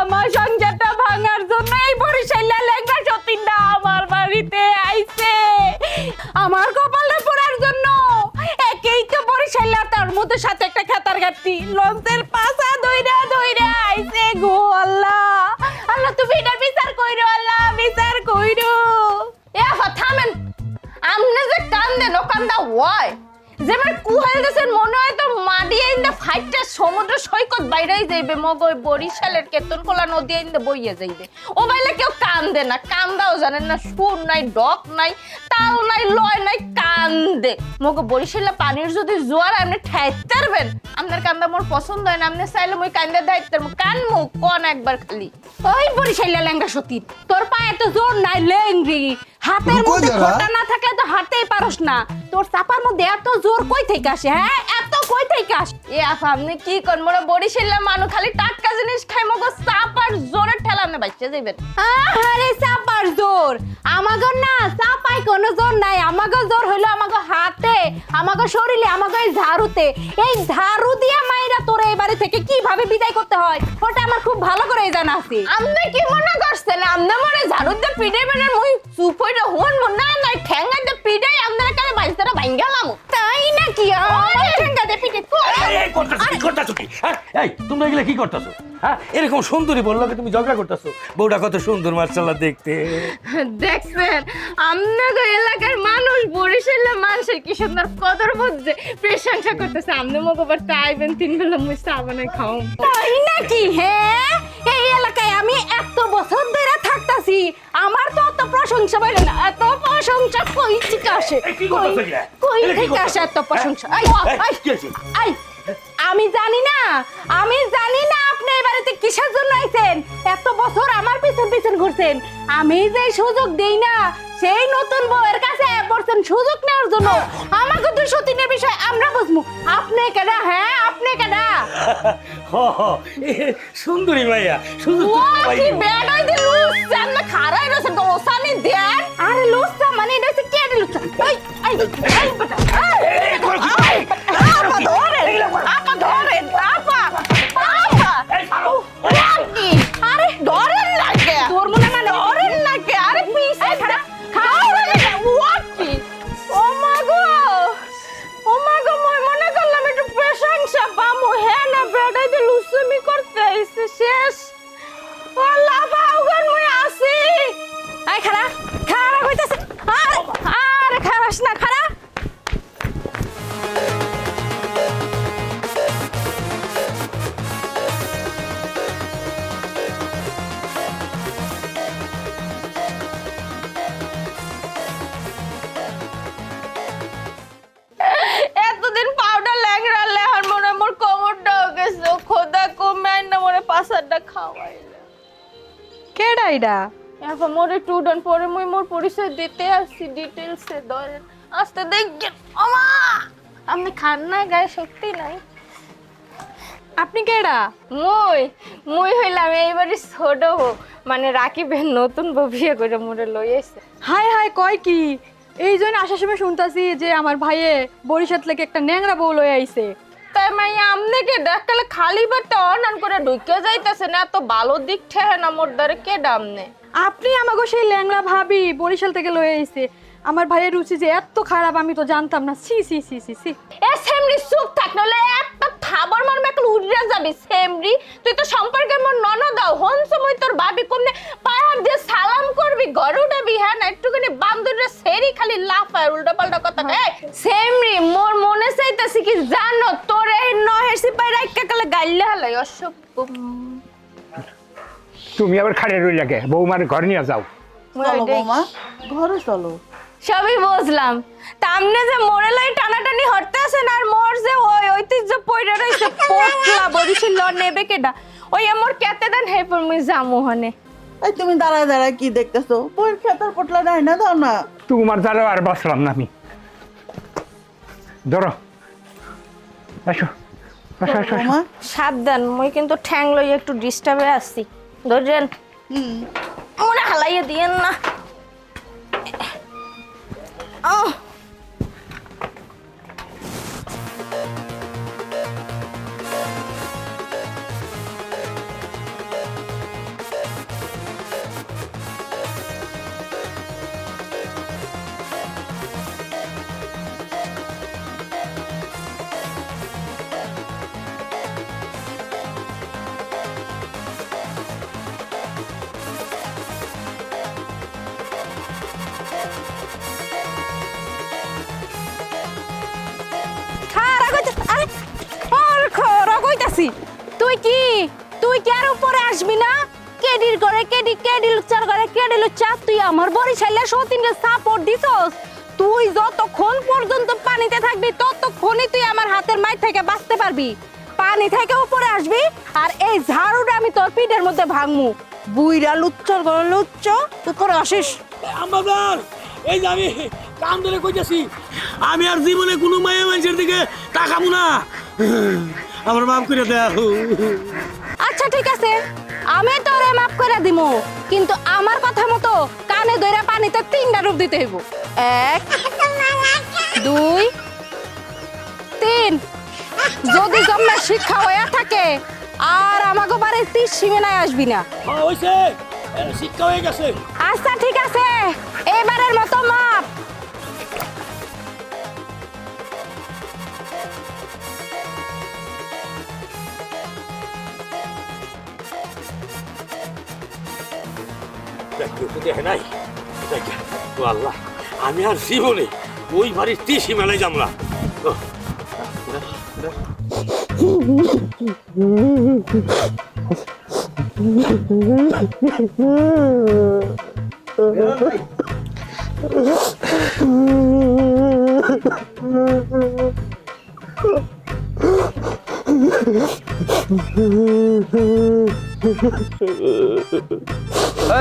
আমার সংসারটা ভাঙার জন্য এই বরিশাইলা লেঙ্গা সতীনটা আমার বাড়িতে আইছে, আমার কপালে পড়ার জন্য। একেই তো বরিশাইলা, তার মধ্যে সাথে একটা খাতার ঘাটতি, লঞ্চের পাশা দইরা দইরা আইছে গো। আল্লাহ আল্লাহ, তুমি এটার বিচার কইরো, আল্লাহ বিচার কইরো। এ আফা থামেন, আমনে যে কান্দেন ও কান্দা হয় যেমন কুহাল দেশের মনে হয় তো মাডিয়ে ইন্দা ফাইটটা সমুদ্র সৈকত বাইরেই যাইবে, মগই বরিশালের কেতনখোলা নদী ইন্দা বইয়ে যাইবে। ও বাইলে কেউ কান্দে না, কান্দাও জানেন না, সুর নাই, ডক নাই, তাল নাই, লয় নাই, কান্দে। মগ বরিশালে পানির যদি জোয়ার আপনি ঠাইতে পারবেন, আপনার কান্দা মোর পছন্দ হয় না, আপনি চাইলে মই কান্দা দায়িত্বের কানমু কোন একবার খালি। ওই বরিশাইলা লেঙ্গা সতী, তোর পায়ে তো জোর নাই লেংরি, হাতের মধ্যে খোঁটা না থাকলে তো হাঁটতেই পারস না, তোর চাপার মধ্যে এত জোর কই থেকে আসে? হ্যাঁ, এত কই থেকে আসে? এ আফা আপনি কি কর, মোরা বরিশাইলা মানুষ খালি টাটকা জিনিস খাই, মগো চাপার জোরের ঠেলা আপনি বাইচে যাইবেন। আরে চাপার জোর আমাগো না, চাপায় কোনো জোর নাই, আমাগো জোর হইলো আমাগো হাতে, আমাগো শরীরে, আমাগো এই ঝাড়ুতে। এই ঝাড়ু দিয়া মাইরা তোরে এই বাড়ি থেকে কিভাবে বিদায় করতে হয় ওটা আমার খুব ভালো করে জানা আছে। আপনি কি মনে করছেন আপনি মনে ঝাড়ু দিয়ে পিটাই বেড়ে মুই চুপ হইটা হুন না না ঠ্যাঙ্গা দিয়ে পিটাই আপনার কাছে বাইসটা ভাঙ্গালাম, তাই নাকি? ঠ্যাঙ্গা দিয়ে পিটে তোমরা এগুলো কি করতেছো? হ্যাঁ, এরকম সুন্দরী বললো কি তুমি ঝগড়া করতেছো? বউটা কত সুন্দর মার্শাল্লাহ দেখতে। দেখছেন আপনাদের এলাকার মানুষ বরিশালের মানুষের কি সুন্দর কদর বুঝছে, প্রশংসা করতেছে। আপনি মগবার টাইবেন 3 বেলা মুই সাবানে খাও, তাই নাকি? হ্যাঁ, এই এলাকায় আমি এত বছর ধরে থাকতাছি, আমার তো অত প্রশংসা বাইরে না, এত প্রশংসা কই থেকে আসে? কই থেকে আসে এত প্রশংসা? আই আমি জানি না, আমি জানি না আপনি এই বাড়িতে কিসের জন্য আইছেন, এত বছর আমার পিছন পিছন ঘুরছেন, আমি যে সুযোগ দেই না, সেই নতুন বউয়ের কাছে পড়ছেন সুযোগ নেওয়ার জন্য। আমাকে তো সতীনের বিষয় আমরা বুঝবো, আপনি কেডা? হ্যাঁ, আপনি কেডা? সুন্দরী মাইয়া, সুযোগ ও কি বেড়াই দিলুস হইছে আমরা খারাই রয়েছে গোসানি দেন। আরে লুচ্চা মানে এটা হচ্ছে কেডি লুচ্চা। এই এই এই বেটা আপা ধরেন, আপা ধরেন, আপা, আপা। কি? আরে ধরেন না কে? ধরবো না মানে ধরেন না কে? আরে পিছে খাড়া কি? ও মা গো, ও মা গো, মই মনে করলাম একটু প্রশংসা পামু। হ্যাঁ না বেটাইতে লুসুমি করতে আইছে শেষ। আল্লাহ বাউগান মই আসি। এই খাড়া খাড়া কইতাছে। আরে খারাস না খাড়া। এতদিন পাউডার ল্যাংড়া লেহার মনে মোর কোমরটাও গেছে। খোদা কমাই না মনে পাসারটা খাওয়াইলে। কেডা এটা? এখন মোরে টুডন পরে মুই মোর পরিচয় দিতে আসছি ডিটেইলসে ধরেন। আস্তে দেখেন ওমা আপনি খান না গায়ে শক্তি নাই। আপনি কেডা? মুই হইলাম এইবারই ছোট বউ, মানে রাকিবের নতুন বউ বিয়ে করে মোরে লই আইছে। হাই হাই কয় কি? এই জন্য আসার সময় শুনতাছি যে আমার ভাইয়ে বরিশাল থেকে একটা ন্যাংরা বউ লয়ে আইছে। তাই মাই আমনেকে দেখলে খালি পেটে অনান করে ঢুকে যাইতেছে না, এত ভালো দিক ঠেহে না মোর দ্বারে কে ডামনে। আপনি আমাকে সেই ল্যাংড়া ভাবি বরিশাল থেকে লয়ে আইছে। আমার ভাইয়ের রুচি যে এত খারাপ আমি তো জানতাম না। সি সি সি সি সি। এ সেমরি চুপ থাক, নলে একটা থাবর মারবে একটু উড়ে যাবি। সেমরি তুই তো সম্পর্কে মোর ননদাও হনস, মই তোর ভাবি কমনে পাহাড় দিয়ে সালাম করবি, ঘর উঠাবি। হ্যাঁ না একটুখানি বান্দররা সেরি খালি লাফায় উল্টা পাল্টা কথা। এই সেমরি মোর মনে চাইতাছি কি জানো, তোর এই নহের সিপাই রাইকা কালে গাইলে হালাই অসভ্য। তুমি আবার খাড়ে রই লাগে, বৌমার ঘর নিয়ে যাও। চলো বৌমা ঘরে চলো। সবই বুঝলাম, তামনে যে মোরে লাই টানাটানি হরতে আছেন আর মোর যে ওই ঐতিহ্য পয়রা রইছে পোটলা বরিশাল ল নেবে কেডা। ওই আমার কেতে দেন হে পর মুই জামু হনে। এই তুমি দাঁড়ায় দাঁড়ায় কি দেখতেছো? বইয়ের খেতার পোটলা নাই না, দাও না। তোমার দ্বারা আর বাঁচলাম না আমি। ধরো আসো আসো আসো আসো। বৌমা সাবধান, মুই কিন্তু ঠ্যাং লই একটু ডিস্টার্বে আছি। ধরেন মোরে হালাইয়া দিয়েন না। তুই কি আর উপরে আসবি না? কেডির করে কেডি লুচ্চার করে কেডি লুচ্চা। তুই আমার বরিশালের সতীনের সাপোর্ট দিছস। তুই যতক্ষণ পর্যন্ত পানিতে থাকবি ততক্ষণই তুই আমার হাতের মাই থেকে বাঁচতে পারবি। পানি থেকে উপরে আসবি আর এই ঝাড়ুটা আমি তোর পিঠের মধ্যে ভাঙমু। বুইরা লুচ্চার করে লুচ্চ উপরে আসিস। আমাদের এই যে আমি কাম ধরে কইতাছি, আমি আর জীবনে কোনো মায়া মানুষের দিকে তাকাবো না। আমার মাফ করে দাও। আচ্ছা ঠিক আছে, আমি তোরে মাফ করে দিমু, কিন্তু আমার কথা মতো কানে ধরে পানিতে 3টা ডুব দিতে হইব। 1 2 3। যদি জন্মের শিক্ষা হয়ে থাকে আর আমাকে বাড়ির 30 সীমানায় আসবি না। হইছে, শিক্ষা হয়ে গেছে। আচ্ছা ঠিক আছে, এবারের মতো মাপ। দেখে নাই ও আল্লাহ, আমি আর জীবনে ওই বাড়ির তিসি মেলায় যাবো না।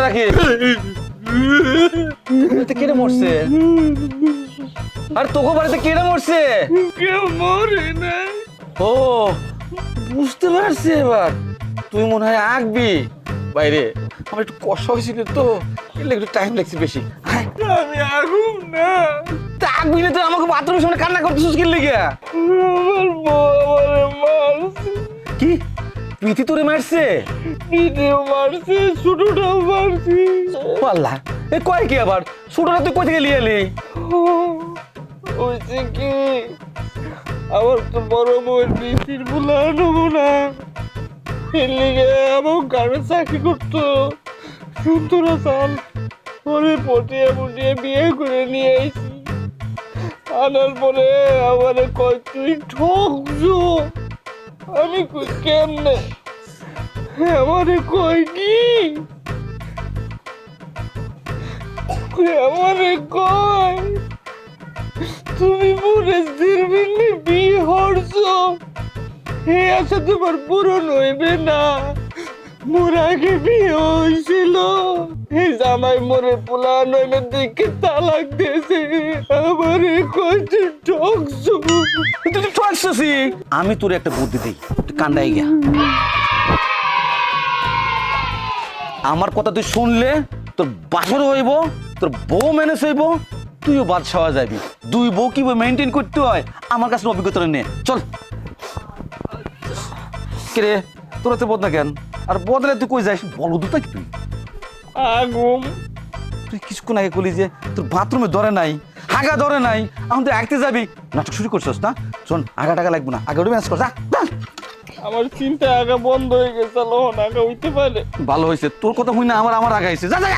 রাখি কেটে মরছে, আর তোকে বাড়িতে কেটে মরছে। কেউ মরে নাই। ও বুঝতে পারছি এবার, তুই মনে হয় আঁকবি। বাইরে আমার একটু কষ্ট হয়েছিল তো, এলে একটু টাইম লাগছে বেশি। আমি আগুন না, তাকবি না তো আমাকে বাথরুমের সামনে কান্না করতেছিস কি লেগে? আমার বউ আমারে মারছে, কি প্রীতি তোরে মারছে? পিঠেও মারছে, ছোটটাও মারছে। আল্লাহ, এ কয় কি আবার? ছোটরা তুই কই থেকে লিয়ে এলি? হয়েছে কি, আমার তো বড় বউয়ের বৃষ্টির বলা নেবো না, এর লিগে আমার গাড়ি চাকরি করতো সুন্দরা চাল, পরে পটিয়ে পটিয়ে বিয়ে করে নিয়ে আইছি। আনার পরে আমারে কয় তুই ঠকছো, আমি কই কেমনে, আমারে কয় কি, আমারে কয় তুমি মুরেশদের মিলে বিয়ে হরছো, হে আশা তোমার পূরণ হইবে না, মোর আগে বিয়ে হয়েছিল, এই জামাই মোরে পোলা নইলে দিকে তালাক দিয়েছে, আমারে কয় তুই ঠকছো। তুই তো ঠকছিস। আমি তোর একটা বুদ্ধি দিই, তুই কান্দাই গিয়া। আমার কথা তুই শুনলে তোর বাসর হইব, তোর বউ ম্যানেজ হইব, তুইও বাদশাহ হয়ে যাবি। দুই বউ কিভাবে মেনটেন করতে হয় আমার কাছে অভিজ্ঞতা নে। চল। কিরে তোরা তো বদনা কেন? আর বদলে তুই কই যাস? বলদ তো কি তুই? আগুন তুই কিছুক্ষণ আগে বলি যে তোর বাথরুমে ধরে নাই, হাগা ধরে নাই, এখন তুই আঁকতে যাবি, নাটক শুরু করছিস না? শোন, আগা টাকা লাগবে না, আগে ওটা ম্যানেজ কর, যা। আমার চিন্তা আগা বন্ধ হয়ে গেছে, লোহন আগা হইতে পারে। ভালো হয়েছে, তোর কথা হই না আমার আগাইছে, যা যা।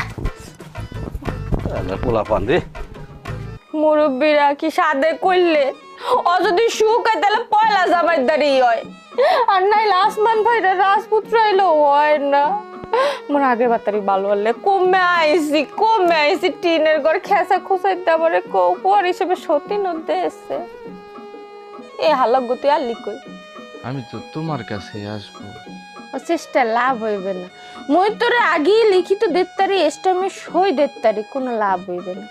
পোলা পান রে। মুরব্বীরা কি সাদে করলে ও যদি শুকায় তাহলে পয়লা জামাইদারি হয়, আর নাইলে আসমান ভাইরা রাজপুত্র এলো হয় না। মোর আগের বাতারি ভালো হলে কমে আইসি টিনের ঘর খেসা খুসাইতে আমার কুয়ার হিসেবে সতী নদে এসে এ হালক গতি আর লিকই। আমি তো তোমার কাছে আসবো। ও চেষ্টা লাভ হইবে না, মই তোরে আগেই লিখিত দেত্তারি এস্টামে সই দেত্তারি, কোনো লাভ হইবে না।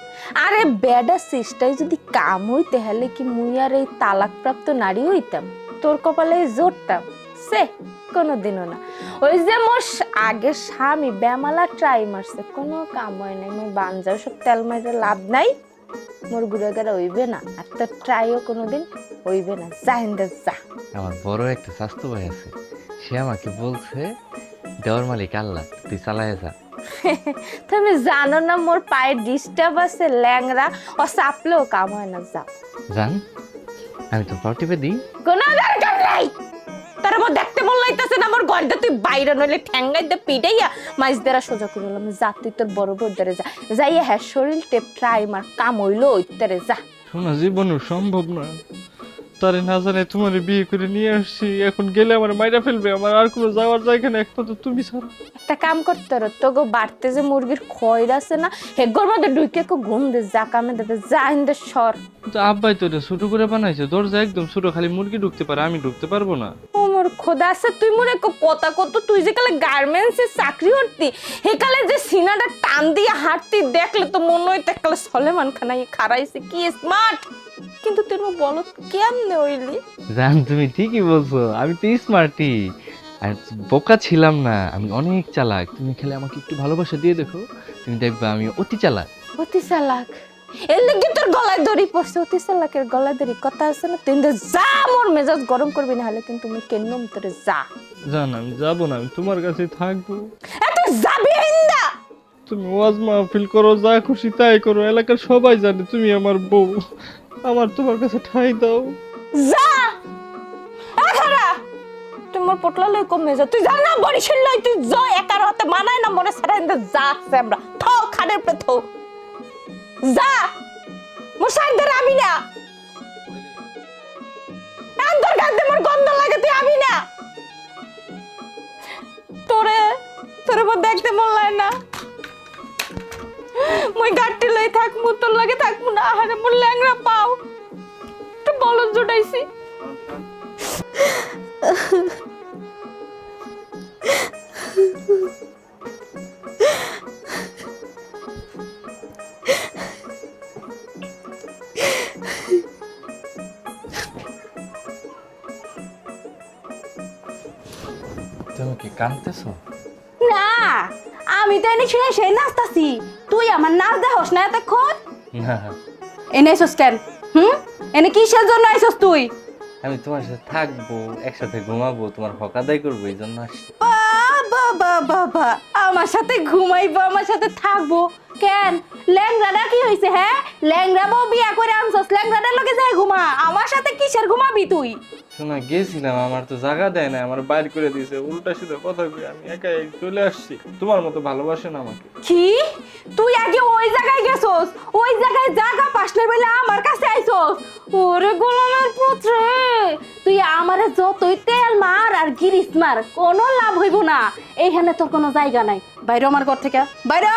আরে বেডা চেষ্টায় যদি কাম হইতে হলে কি মুই আর এই তালাকপ্রাপ্ত নারী হইতাম? তোর কপালে জোরতাম সে কোনোদিনও না। ওই যে মোর আগের স্বামী বেমালা ট্রাই মারছে, কোনো কাম হয় নাই। মই বানজাও সব তেল মাইরে লাভ নাই, মোর গুড়াগাড়া হইবে না, আর তোর ট্রাইও কোনোদিন হইবে না। যা হিন্দা যা। আমার বড় একটা স্বাস্থ্য ভাই আছে, সে আমাকে বলছে দেওয়ার মালিক আল্লাহ, তুই চালায় যা। তুমি জানো না মোর পায়ে ডিস্টার্ব আছে, ল্যাংরা ও চাপলেও কাম হয় না। যা জান, আমি তো পাও টিপে দিই। কোনো দরকার নাই, তোর মো দেখতে মন লাইতাছে না মোর ঘরটা, তুই বাইরে নইলে ঠ্যাঙ্গাই দে পিটাইয়া মাইজ দ্বারা সোজা করলাম। যা তুই তোর বড় বড় দ্বারে যা, যাইয়া হ্যাঁ শরীর টেপ ট্রাই মার, কাম হইলো ওইতারে যা। শোনা জীবনও সম্ভব না, তারে না জানে তোমার বিয়ে করে নিয়ে আসছি, এখন গেলে আমার মাইরা ফেলবে, আমার আর কোনো যাওয়ার জায়গা না, একমাত্র তুমি ছাড়া। একটা কাম করতে রো, তো গো বাড়তে যে মুরগির খয়রা আছে না, হেগর মধ্যে ঢুকে ঘুম দে, যা কামে দে, যা হিন্দে সর। আব্বাই তো এটা ছোট করে বানাইছে, দরজা একদম ছোট, খালি মুরগি ঢুকতে পারে, আমি ঢুকতে পারবো না। ও মোর খোদা আছে, তুই মোরে কথা কত, তুই যে কালে গার্মেন্টসে চাকরি করতি, হে কালে যে সিনাটা টান দিয়ে হাঁটতি, দেখলে তো মনে হইতে কালে সলেমান খানাই খারাইছে, কি স্মার্ট। কিন্তু তুই বলো কেমনে হইলি? জান, তুমি ঠিকই বলছো, আমি তো স্মার্টই, আর বোকা ছিলাম না, আমি অনেক চালাক। তুমি খালি আমাকে একটু ভালোবাসা দিয়ে দেখো, তুমি দেখবে আমি অতি চালাক। অতি চালাক, এর লেগে তোর গলায় দড়ি পড়ছে। অতি চালাকের গলায় দড়ি কথা আছে না, তুই যা, মোর মেজাজ গরম করবি না, হলে কিন্তু আমি কেন তোরে যা। জান আমি যাবো না, আমি তোমার কাছে থাকবো। এত যাবি ইন্দা, তুমি ওয়াজ মাহফিল করো, যা খুশি তাই করো, এলাকার সবাই জানে তুমি আমার বউ, আমার তোমার কাছে ঠাই দাও। যা আখারা, তুই মোর পটলা লই কমে যা, তুই যা না বরিশাল লই, তুই যা, একার হাতে মানায় না মনে সারা ইন্দা যা। আমরা থো খানের পে থো, যা মোর সাইড ধরে আমি না, আন্দর গাতে মোর গন্ধ লাগে, তুই আমি না। তোরে তোরে মো দেখতে মন লাগে না, মই গাট্টি লই থাকমু, তোর লাগে থাকমু না। আরে মোর ল্যাংড়া পাও, তুই বলদ জুটাইছি। তুমি কি কাঁদতেছো? না আমি তো এনে শুয়ে সেই নাচতাছি, তুই আমার নাচ দেহস না এতক্ষণ? না, এনে আইসস কেন? এনে কিসের জন্য আইসস তুই? আমি তোমার সাথে থাকবো, একসাথে ঘুমাবো, তোমার হক আদায় করবো, এই জন্য আসছি। বাবা বাবা বাবা, আমার সাথে ঘুমাইবো, আমার সাথে থাকবো কেন? ল্যাংড়াটা কি হয়েছে? হ্যাঁ, ল্যাংড়া বউ বিয়া করে আনছস, ল্যাংড়াটার লগে যাই ঘুমা, আমার সাথে কিসের ঘুমাবি তুই? শোনা, গেছিলাম, আমার তো জায়গা দেয় না, আমার বাইর করে দিয়েছে, উল্টা সিধা কথা কই আমি একাই চলে আসছি। তোমার মতো ভালোবাসে না আমাকে। কি? তুই আগে ওই জায়গায় গেছস, ওই জায়গায় জায়গা পাস না বলে আমার কাছে আইছস? ওরে গোলামের পুত্র, তুই আমারে যতই তেল মার আর গিরিস মার, কোনো লাভ হইব না। এইখানে তোর কোনো জায়গা নাই, বাইরে আমার ঘর থেকে বাইরে।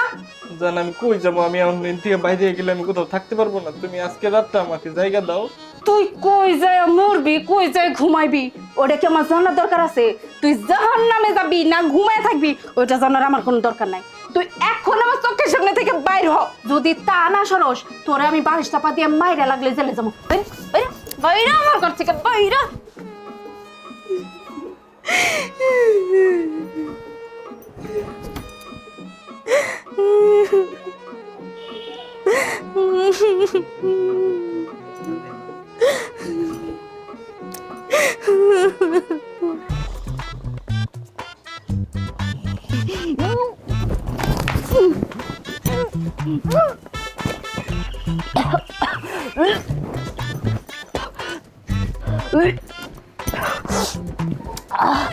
জান, আমি কই যাবো? আমি এখন দিন থেকে বাইরে গেলে আমি কোথাও থাকতে পারবো না। তুমি আজকে রাতটা আমাকে জায়গা দাও। তুই কই যায় মরবি, কই যায় ঘুমাইবি, ওটা কি আমার জানার দরকার আছে? তুই জাহান্নামে যাবি না ঘুমায় থাকবি, ওইটা জানার আমার কোনো দরকার নাই। তুই এখন আমার চোখের সামনে থেকে বাইর হ, যদি তা না সরস তোরে আমি বালিশ চাপা দিয়ে মাইরা লাগলে জেলে যাবো। বাইরে আমার ঘর থেকে বাইরে।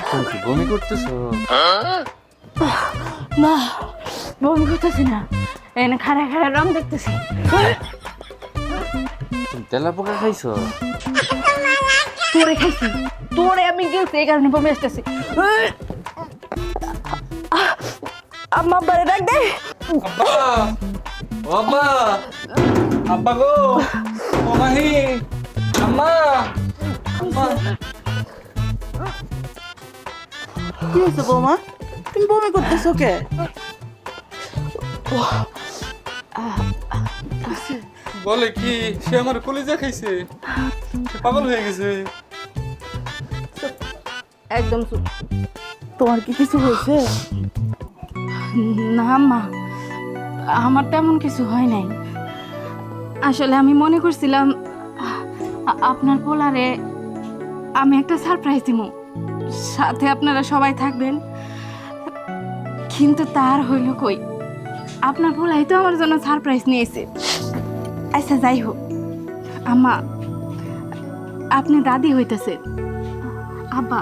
তুমি কি বমি করতেছো? না, বমি করতেছি না, এনে খাড়া খাড়া রং দেখতেছি। তুমি তেলা পোকা খাইছো? তোরে খাইছি, তোরে আমি গেছি, এই কারণে বমি আসতেছি। আম্মা বারে ডাক দে। আব্বা, ও আব্বা, আব্বা গো, ও মাহি, আম্মা, আম্মা। কি হয়েছে বৌমা, তুমি বমি করতেছো কে? বলে কি, সে আমার কলিজা খাইছে, সে পাগল হয়ে গেছে। একদম চুপ। তোমার কি কিছু হয়েছে? না মা, আমার তেমন কিছু হয় নাই। আসলে আমি মনে করছিলাম আপনার পোলারে আমি একটা সারপ্রাইজ দিব, সাথে আপনারা সবাই থাকবেন, কিন্তু তার হইল কই, আপনার পোলাই তো আমার জন্য সারপ্রাইজ নিয়েছে। আচ্ছা যাই হোক, আম্মা আপনি দাদি হইতেছে, আব্বা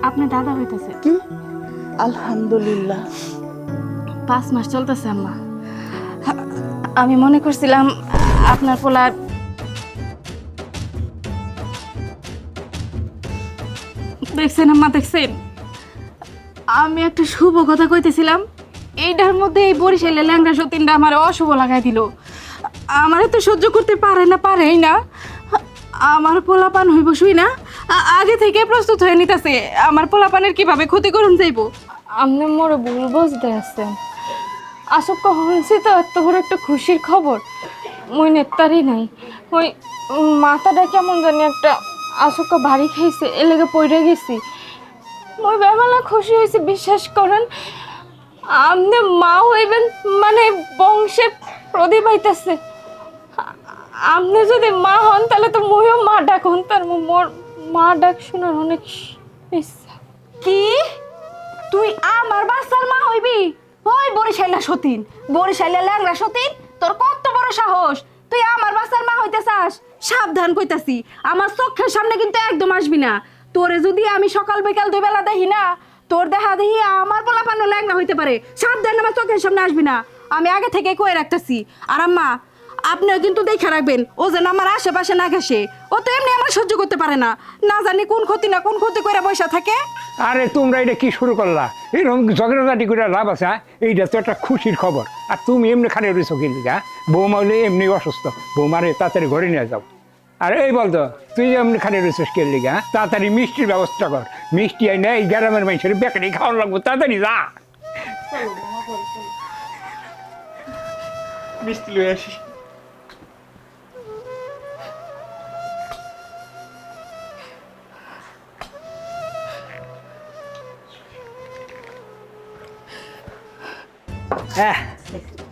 আপনি দাদা হইতেছে। কি? আলহামদুলিল্লাহ। 5 মাস চলতেছে আম্মা। আমি মনে করছিলাম আপনার পোলা দেখছেন আম্মা, দেখছেন আমি একটা শুভ কথা কইতেছিলাম, এইটার মধ্যে এই বরিশালের ল্যাংড়া সতীনটা আমার অশুভ লাগাই দিল। আমার তো সহ্য করতে পারেই না। আমার পোলাপান হইব শুই না, আগে থেকে প্রস্তুত হয়ে নিতেছে আমার পোলাপানের কিভাবে ক্ষতি করুন যাইব। আপনি মোরে ভুল বুঝতে আসছেন। আসক হয়েছে তো এত বড় একটা খুশির খবর, মই নেতারই নাই। ওই মাথাটা কেমন জানি একটা আসক ভারী খাইছে, এ লেগে পড়ে গেছি। মই বেমালা খুশি হয়েছে, বিশ্বাস করেন। আপনি মা হইবেন মানে বংশে প্রদীপ আইতাছে। আপনি যদি মা হন তাহলে তো মইও মা ডাক হন, তার মোর মা ডাক শোনার অনেক ইচ্ছা। কি তুই আমার বাচ্চার মা হইবি? ওই বরিশাইলা সতীন, বরিশাইলা ল্যাংড়া সতীন, তোর কত বড় সাহস, তুই আমার বাচ্চার মা হইতে চাস? সাবধান কইতাছি, আমার চোখের সামনে কিন্তু একদম আসবি না। তোরে যদি আমি সকাল বিকাল 2 বেলা দেখি না, তোর দেখা দেখি আমার পোলাপানো ল্যাংড়া হইতে পারে। সাবধান, আমার চোখের সামনে আসবি না, আমি আগে থেকে কয়ে রাখতেছি। আর আম্মা আপনিও কিন্তু দেখে রাখবেন, ও যেন আমার আশেপাশে না ঘেসে। ও তো এমনি আমার সহ্য করতে পারে না, না জানি কোন ক্ষতি না কোন ক্ষতি করে বসে থাকে। আরে তোমরা এটা কি শুরু করলা? এরকম ঝগড়াঝাটি করে লাভ আছে? এইটা তো একটা খুশির খবর। আর তুমি এমনি খানে রয়েছো কিন্তু, বৌমা হলে এমনি অসুস্থ, বৌমারে তাড়াতাড়ি ঘরে নিয়ে যাও। আর এই বলতো তুই এমনি খানে রয়েছিস কে লিগা? তাড়াতাড়ি মিষ্টির ব্যবস্থা কর, মিষ্টি আই না এই গ্রামের মানুষের বেকারি খাওয়ানো লাগবো, তাড়াতাড়ি যা। মিষ্টি লয়ে আসি।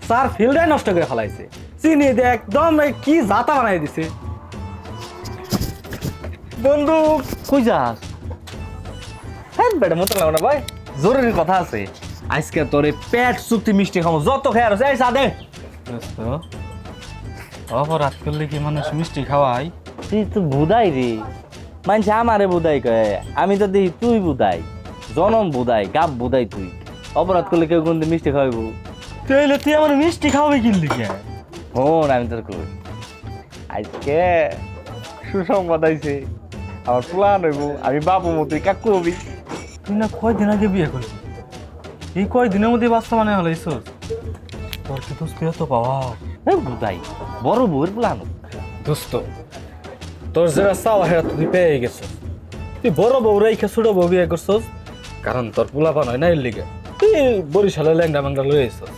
স্যার ফিল্ডাই নষ্ট করে ফেলাইছে, চিনি দিয়ে একদম কি জাতা বানাই দিছে। বন্ধু কই যাস? হ্যাঁ বেটা মতো লাগো না ভাই, জরুরি কথা আছে। আজকে তোরে পেট চুক্তি মিষ্টি খাবো, যত খেয়ার আছে এই সাদে। অপরাধ করলে কি মানুষ মিষ্টি খাওয়াই? তুই তো বুদাই রে, মানছে আমারে বুদাই কয়, আমি তো দেখি তুই বুদাই, জনম বুদাই, গাব বুদাই। তুই অপরাধ করলে কেউ কোনদিন মিষ্টি খাওয়াইবো? তাইলে তুই আমার মিষ্টি খাওয়াবে কিনলি কে? হন আমি তোর কই, আজকে সুসংবাদ আইছে, আমার প্ল্যান হইব, আমি বাবু মতো কাকু হবি। তুই না কয়দিন আগে বিয়ে করবি, এই কয়দিনের মধ্যে বাচ্চা মানে হলাইছ? তোর কি দোস্ত এত পাওয়া? বুদাই বড় বউয়ের প্ল্যান। দোস্ত তোর যেটা চাওয়া সেটা তুই পেয়ে গেছিস। তুই বড় বউ রেখে ছোট বউ বিয়ে করছস, কারণ তোর পোলাপান হয় না এর লিগে। তুই বরিশালে ল্যাংডা ম্যাংডা লয়ে আইছস,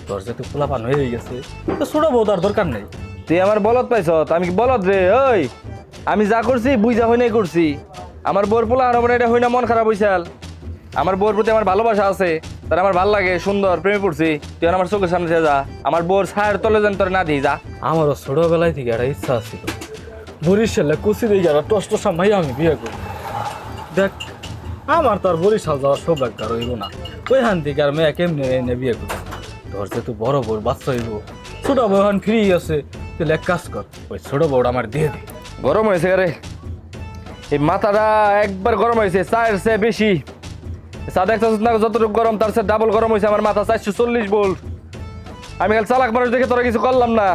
তোর যেহেতু পোলাপান হয়ে গেছে তো ছোট বউ তার দরকার নেই। তুই আমার বলদ পাইছ, আমি কি বলদ রে? ওই আমি যা করছি বুঝা হই নাই করছি। আমার বোর পোলা আর এটা হই না মন খারাপ হইছাল। আমার বোর প্রতি আমার ভালোবাসা আছে, তার আমার ভাল লাগে, সুন্দর প্রেমে পড়ছি। তুই আমার চোখের সামনে যা, আমার বোর ছায়ের তলে যেন তোর না দিই যা। আমারও ছোটবেলায় থেকে একটা ইচ্ছা ছিল বরিশালে কুচি দিয়ে যারা টসটসা মাইয়া আমি বিয়ে করি। দেখ আমার তো আর বরিশাল যাওয়ার সৌভাগ্য আর হইব না, ওইখান থেকে আর মেয়ে কেমনি এনে বিয়ে করি। তোর যেহেতু বড় বউর বাচ্চা হইব, ছোট বউ এখন ফ্রি আছে, তাহলে এক কাজ কর, ওই ছোট বউটা আমার দিয়ে দে। গরম হয়েছে রে, এই মাথাটা একবার গরম হয়েছে, চায়ের চেয়ে বেশি। চা দেখছিস না যতটুকু গরম তার চেয়ে ডাবল গরম হয়েছে আমার মাথা, 440 ভোল্ট। আমি খালি চালাক মানুষ দেখে তোরা কিছু করলাম না।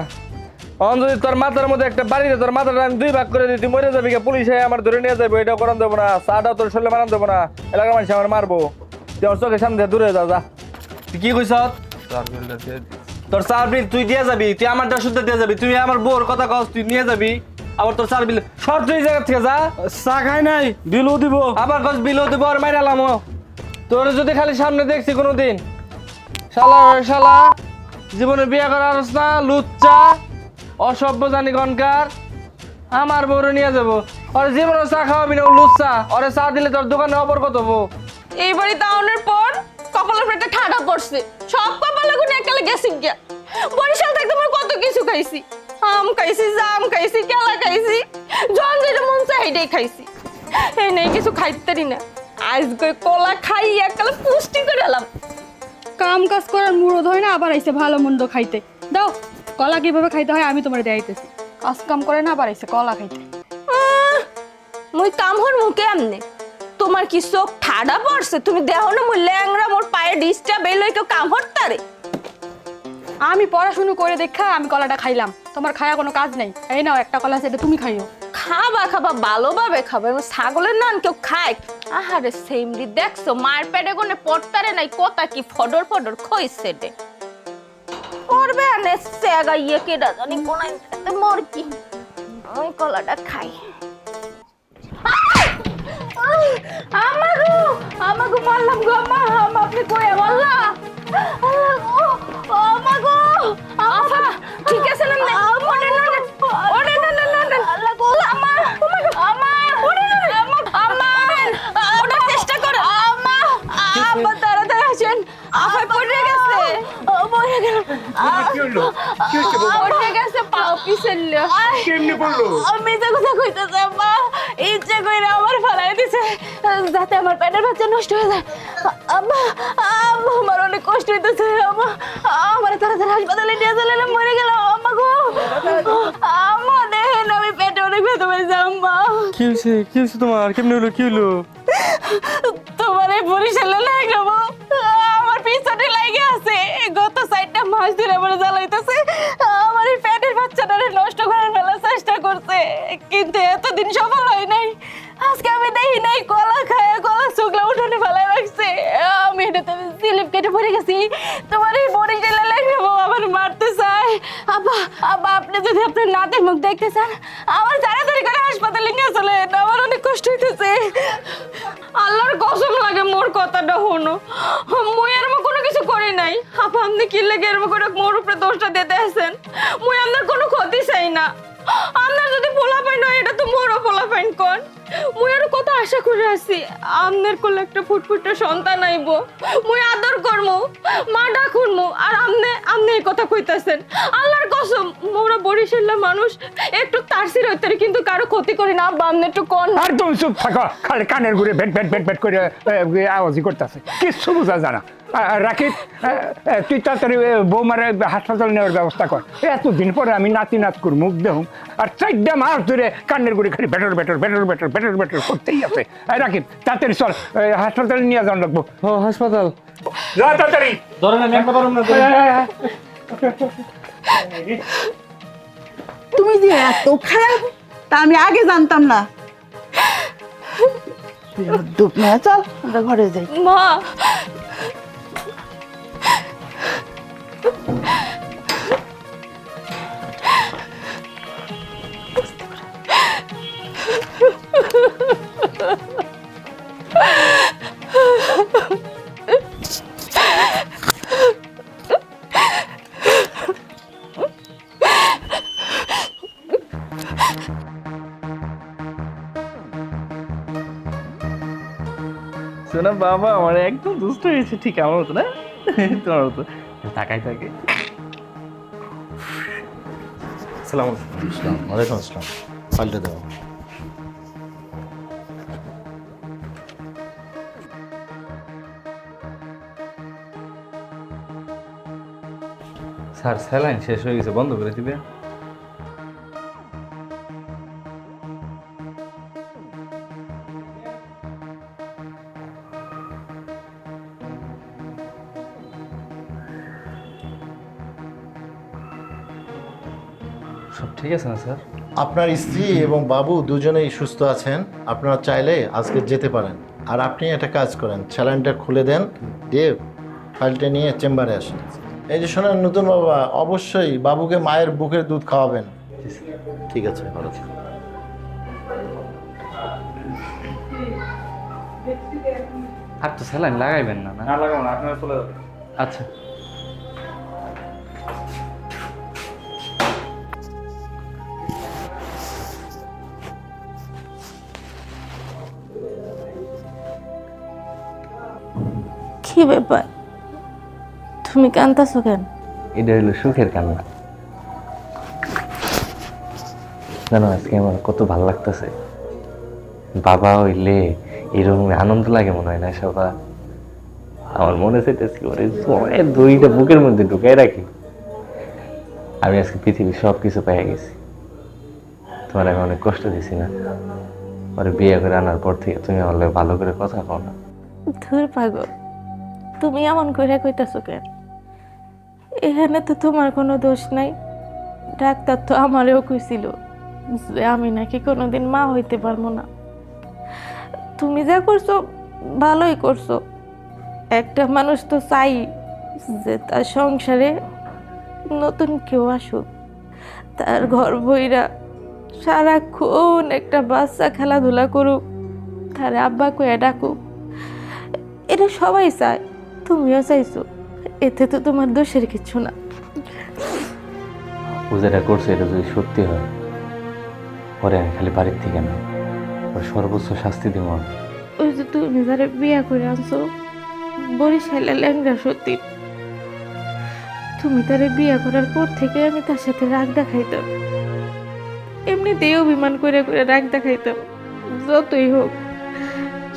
অন যদি তোর মাথার মধ্যে একটা বাড়িতে তোর মাথাটা আমি 2 ভাগ করে দিই, তুই মরে যাবি, পুলিশে আমার ধরে নিয়ে যাবো, এটাও করান দেবো না, চাটাও তোর শরীরে মারান দেবো না, এলাকার মানুষ আমার মারবো। তুই আমার চোখের সামনে দূরে যা যা। তুই কি কইস? তোর চার বিল তুই দিয়ে যাবি, তুই আমারটা শুদ্ধ দিয়ে যাবি, তুই আমার বউর কথা কস, তুই নিয়ে যাবি, আবার তোর চার বিল সব তুই জায়গা থেকে যা। চা খাই নাই, বিলও দিব, আবার কস বিলও দিব আর মাইরালাম। তোর যদি খালি সামনে দেখছি কোনোদিন, শালা শালা জীবনে বিয়ে করার না, লুচ্চা অসভ্য জানি গনকার, আমার বউরে নিয়ে যাবো। ওর জীবনে চা খাওয়াবি না, ও লুচ্চা, ওরে চা দিলে তোর দোকানে অপরকত হবো। এই বাড়ি দাউনের পর কপালের পেটে ঠাডা পড়ছে, সব কপালে গুনে একালে গেছি গিয়া। বরিশাল থাকতে আমরা কত কিছু খাইছি, আম খাইছি, জাম খাইছি, কেলা খাইছি, জন যেটা মন চাই সেইটাই খাইছি। এই নেই কিছু খাইতেরি না, আজকে কলা খাই একালে পুষ্টি করে এলাম। কাম কাজ করার মুরদ হয় না, আবার আইছে ভালো মন্দ খাইতে। দাও কলা কিভাবে খাইতে হয় আমি তোমার দেখাইতেছি। কাজ কাম করে না, আবার আইছে কলা খাইতে। মুই কাম হর মুখে আমনে, তোমার কি চোখ ঠাডা পড়ছে? তুমি দেখো না মুই ল্যাংরা, মোর পায়ে ডিস্টার্ব এই লই কেউ কাম হরতারে। আমি পড়াশুনো করে দেখা আমি কলাটা খাইলাম, তোমার খায়া কোনো কাজ নাই। এই নাও একটা কলা আছে, এটা তুমি খাইও। খাবা খাবা ভালোভাবে খাবা, ছাগলের নান কেউ খায়? আহারে সেমরি দেখছো মায়ের পেটে কোনে পড়তারে নাই, কোতা কি ফডর ফডর খইছে দে করবে আনে সেগা ইয়ে কেডা জানি কোনাই মর কি। ওই কলাটা খাই। আমাগো আমাগো মারলাম গো, মা আপনি কই বললা? আমাগো আফা ঠিক আছে না? ওরে না ওরে না না না আল্লাহ গো, আমা আমা ওরে না আমা ওটা চেষ্টা করো। আমা আব্বা তাড়াতাড়ি আসেন, আফা পড়ে গেছে, পড়ে গেল, কি হলো? কি হচ্ছে বাবা? পড়ে গেছে, পাও পিছলে। কেমনে পড়লো? আমি তো কথা কইতেছে মা, ইচ্ছে কইরা আমার ফেলাই দিছে যাতে আমার পেটের বাচ্চা নষ্ট হয়ে যায়। আম্মা আম্মা আমার অনেক কষ্ট হইতেছে, আম্মা আমার তাড়াতাড়ি হাসপাতালে নিয়ে চলেন, মরে গেল। আম্মা গো আম্মা দেখেন আমি পেটে অনেক ব্যথা পাইছে। আম্মা কি হয়েছে তোমার? কেমনে হলো? কি হলো? তোমার এই বরিশালে লাগাবো, আমার পিছনে লাগে আছে, গত 4টা মাস ধরে আমার জ্বালাইতেছে, আমার এই পেটের বাচ্চাটারে নষ্ট করার ফেলার চেষ্টা করছে, কিন্তু এতদিন সফল হয় নাই। আজকে আমি দেখি নাই কলা খায়, কলা শুকলা উঠানে ফেলাই রাখছে, আমি এটাতে স্লিপ কেটে পড়ে গেছি। তোমার এই বরিশালে লাগাবো আমার মারতে চায়। আব্বা আব্বা আপনি যদি আপনার নাতের মুখ দেখতে চান, আমার তাড়াতাড়ি করে হাসপাতালে নিয়ে চলেন, আমার অনেক কষ্ট হইতেছে। আল্লাহর কসম লাগে মোর কথাটা হনো, মুই এরকম কোনো কিছু করি নাই। আপা আপনি কি লাগে এরকম করে মোর উপরে দোষটা দিতে আছেন? মুই আপনার কোনো ক্ষতি চাই না, আপনার যদি পোলাপাইন হয় এটা তো মোরও পোলাপাইন কোন মুই আর কত আশা করে আছি আমনের কোলে একটা ফুটফুটে সন্তান আইব মুই আদর করমু মা ডাকুনমু আর আমনে এই কথা কইতাছেন আল্লাহর কসম মোরা বরিশালের মানুষ একটু তারসির হইতে কিন্তু কারো ক্ষতি করি না আব্বা আমনে একটু কোন আর তুমি চুপ থাকো, খালি কানের ঘুরে ভেট ভেট ভেট ভেট করে আওয়াজই করতেছে, কিচ্ছু বোঝা জানা। রাকিব, তুই তাড়াতাড়ি বৌমার হাসপাতাল নেওয়ার ব্যবস্থা কর। এতদিন পরে আমি নাতি নাচ করি, মুখ দেহ আর 4 মাস ধরে কানের ঘুরে খালি বেটর বেটর বেটর বেটর বেটর বেটর করতেই আছে। রাকিব তাড়াতাড়ি চল, হাসপাতালে নিয়ে যাওয়ার লাগবো। ও হাসপাতাল যা তাড়াতাড়ি। ধরেন আমি একবার পারুম না তুমি যে এত খারাপ তা আমি আগে জানতাম না। দুপ না, চল আমরা ঘরে যাই। মা শোনা বাবা আমার একদম দুষ্ট হয়েছে, ঠিক আমার মতো না, তোমার মতো তাকাই থাকে। আসসালামু আলাইকুম। ওয়ালাইকুম আসসালাম। ফাইলটা দাও। স্যার স্যালাইন শেষ হয়ে গেছে, বন্ধ করে দিবে। সব ঠিক আছে না স্যার? আপনার স্ত্রী এবং বাবু দুজনেই সুস্থ আছেন। আপনারা চাইলে আজকে যেতে পারেন। আর আপনি একটা কাজ করেন, স্যালাইনটা খুলে দেন, দিয়ে ফাইলটা নিয়ে চেম্বারে আসেন। এই যে শোনেন নতুন বাবা, অবশ্যই বাবুকে মায়ের বুকের দুধ খাওয়াবেন। ঠিক আছে, ভালো থাকুন। আর তো স্যালাইন লাগাইবেন না? না লাগাবো না, আপনারা চলে যাবেন। আচ্ছা কি ব্যাপার তুমি কান্তাছো কেন? এটা হলো সুখের কান্না। জানো আজকে আমার কত ভালো লাগতেছে। বাবা হইলে এরকম আনন্দ লাগে মনে হয় না সবার। আমার মনে চাইতেছি ওরে দুইটা বুকের মধ্যে ঢুকাই রাখি। আমি আজকে পৃথিবীর সব কিছু পেয়ে গেছি। তোমার আমি অনেক কষ্ট দিছি না? ওরে বিয়ে করে আনার পর থেকে তুমি আমার লগে ভালো করে কথা কও না। ধুর পাগল, তুমি এমন করে কইতাছো কেন? এখানে তো তোমার কোনো দোষ নাই। ডাক্তার তো আমারেও কইছিল যে আমি নাকি কোনোদিন মা হইতে পারবো না। তুমি যা করছো ভালোই করছো। একটা মানুষ তো চাই যে তার সংসারে নতুন কেউ আসুক, তার ঘর বইরা সারাক্ষণ একটা বাচ্চা খেলাধুলা করুক, তার আব্বা কয়ে ডাকুক। এটা সবাই চায়, তুমিও চাইছো। এতে তো তোমার দোষের কিছু না। ও যেটা করছে এটা যদি সত্যি হয়, পরে আমি খালি বাড়ির থেকে না, ওর সর্বোচ্চ শাস্তি দিব। ওই যে তুমি যারা বিয়া করে আনছো বরিশালে ল্যাংড়া সত্যি, তুমি তারে বিয়া করার পর থেকে আমি তার সাথে রাগ দেখাইতাম। এমনিতেই অভিমান করে করে রাগ দেখাইতাম। যতই হোক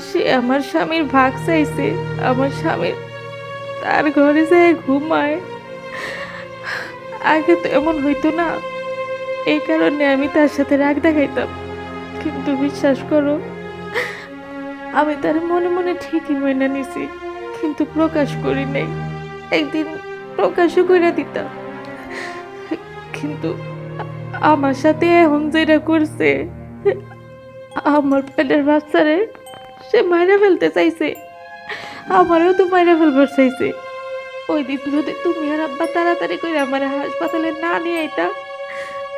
সে আমার স্বামীর ভাগ চাইছে, আমার স্বামীর তার ঘরে যায় ঘুমায়। আগে তো এমন হইতো না, এই কারণে আমি তার সাথে রাগ দেখাইতাম। কিন্তু বিশ্বাস করো, আমি তার মনে মনে ঠিকই মেনে নিছি, কিন্তু প্রকাশ করি নাই। একদিন প্রকাশও করে দিতাম, কিন্তু আমার সাথে এখন যেটা করছে, আমার পেটের বাচ্চারে সে মাইরা ফেলতে চাইছে, আমারও তো মাইরা ফেলবার চাইছে। ওই দিন যদি তুমি আর আব্বা তাড়াতাড়ি করে আমার হাসপাতালে না নিয়ে আইতা,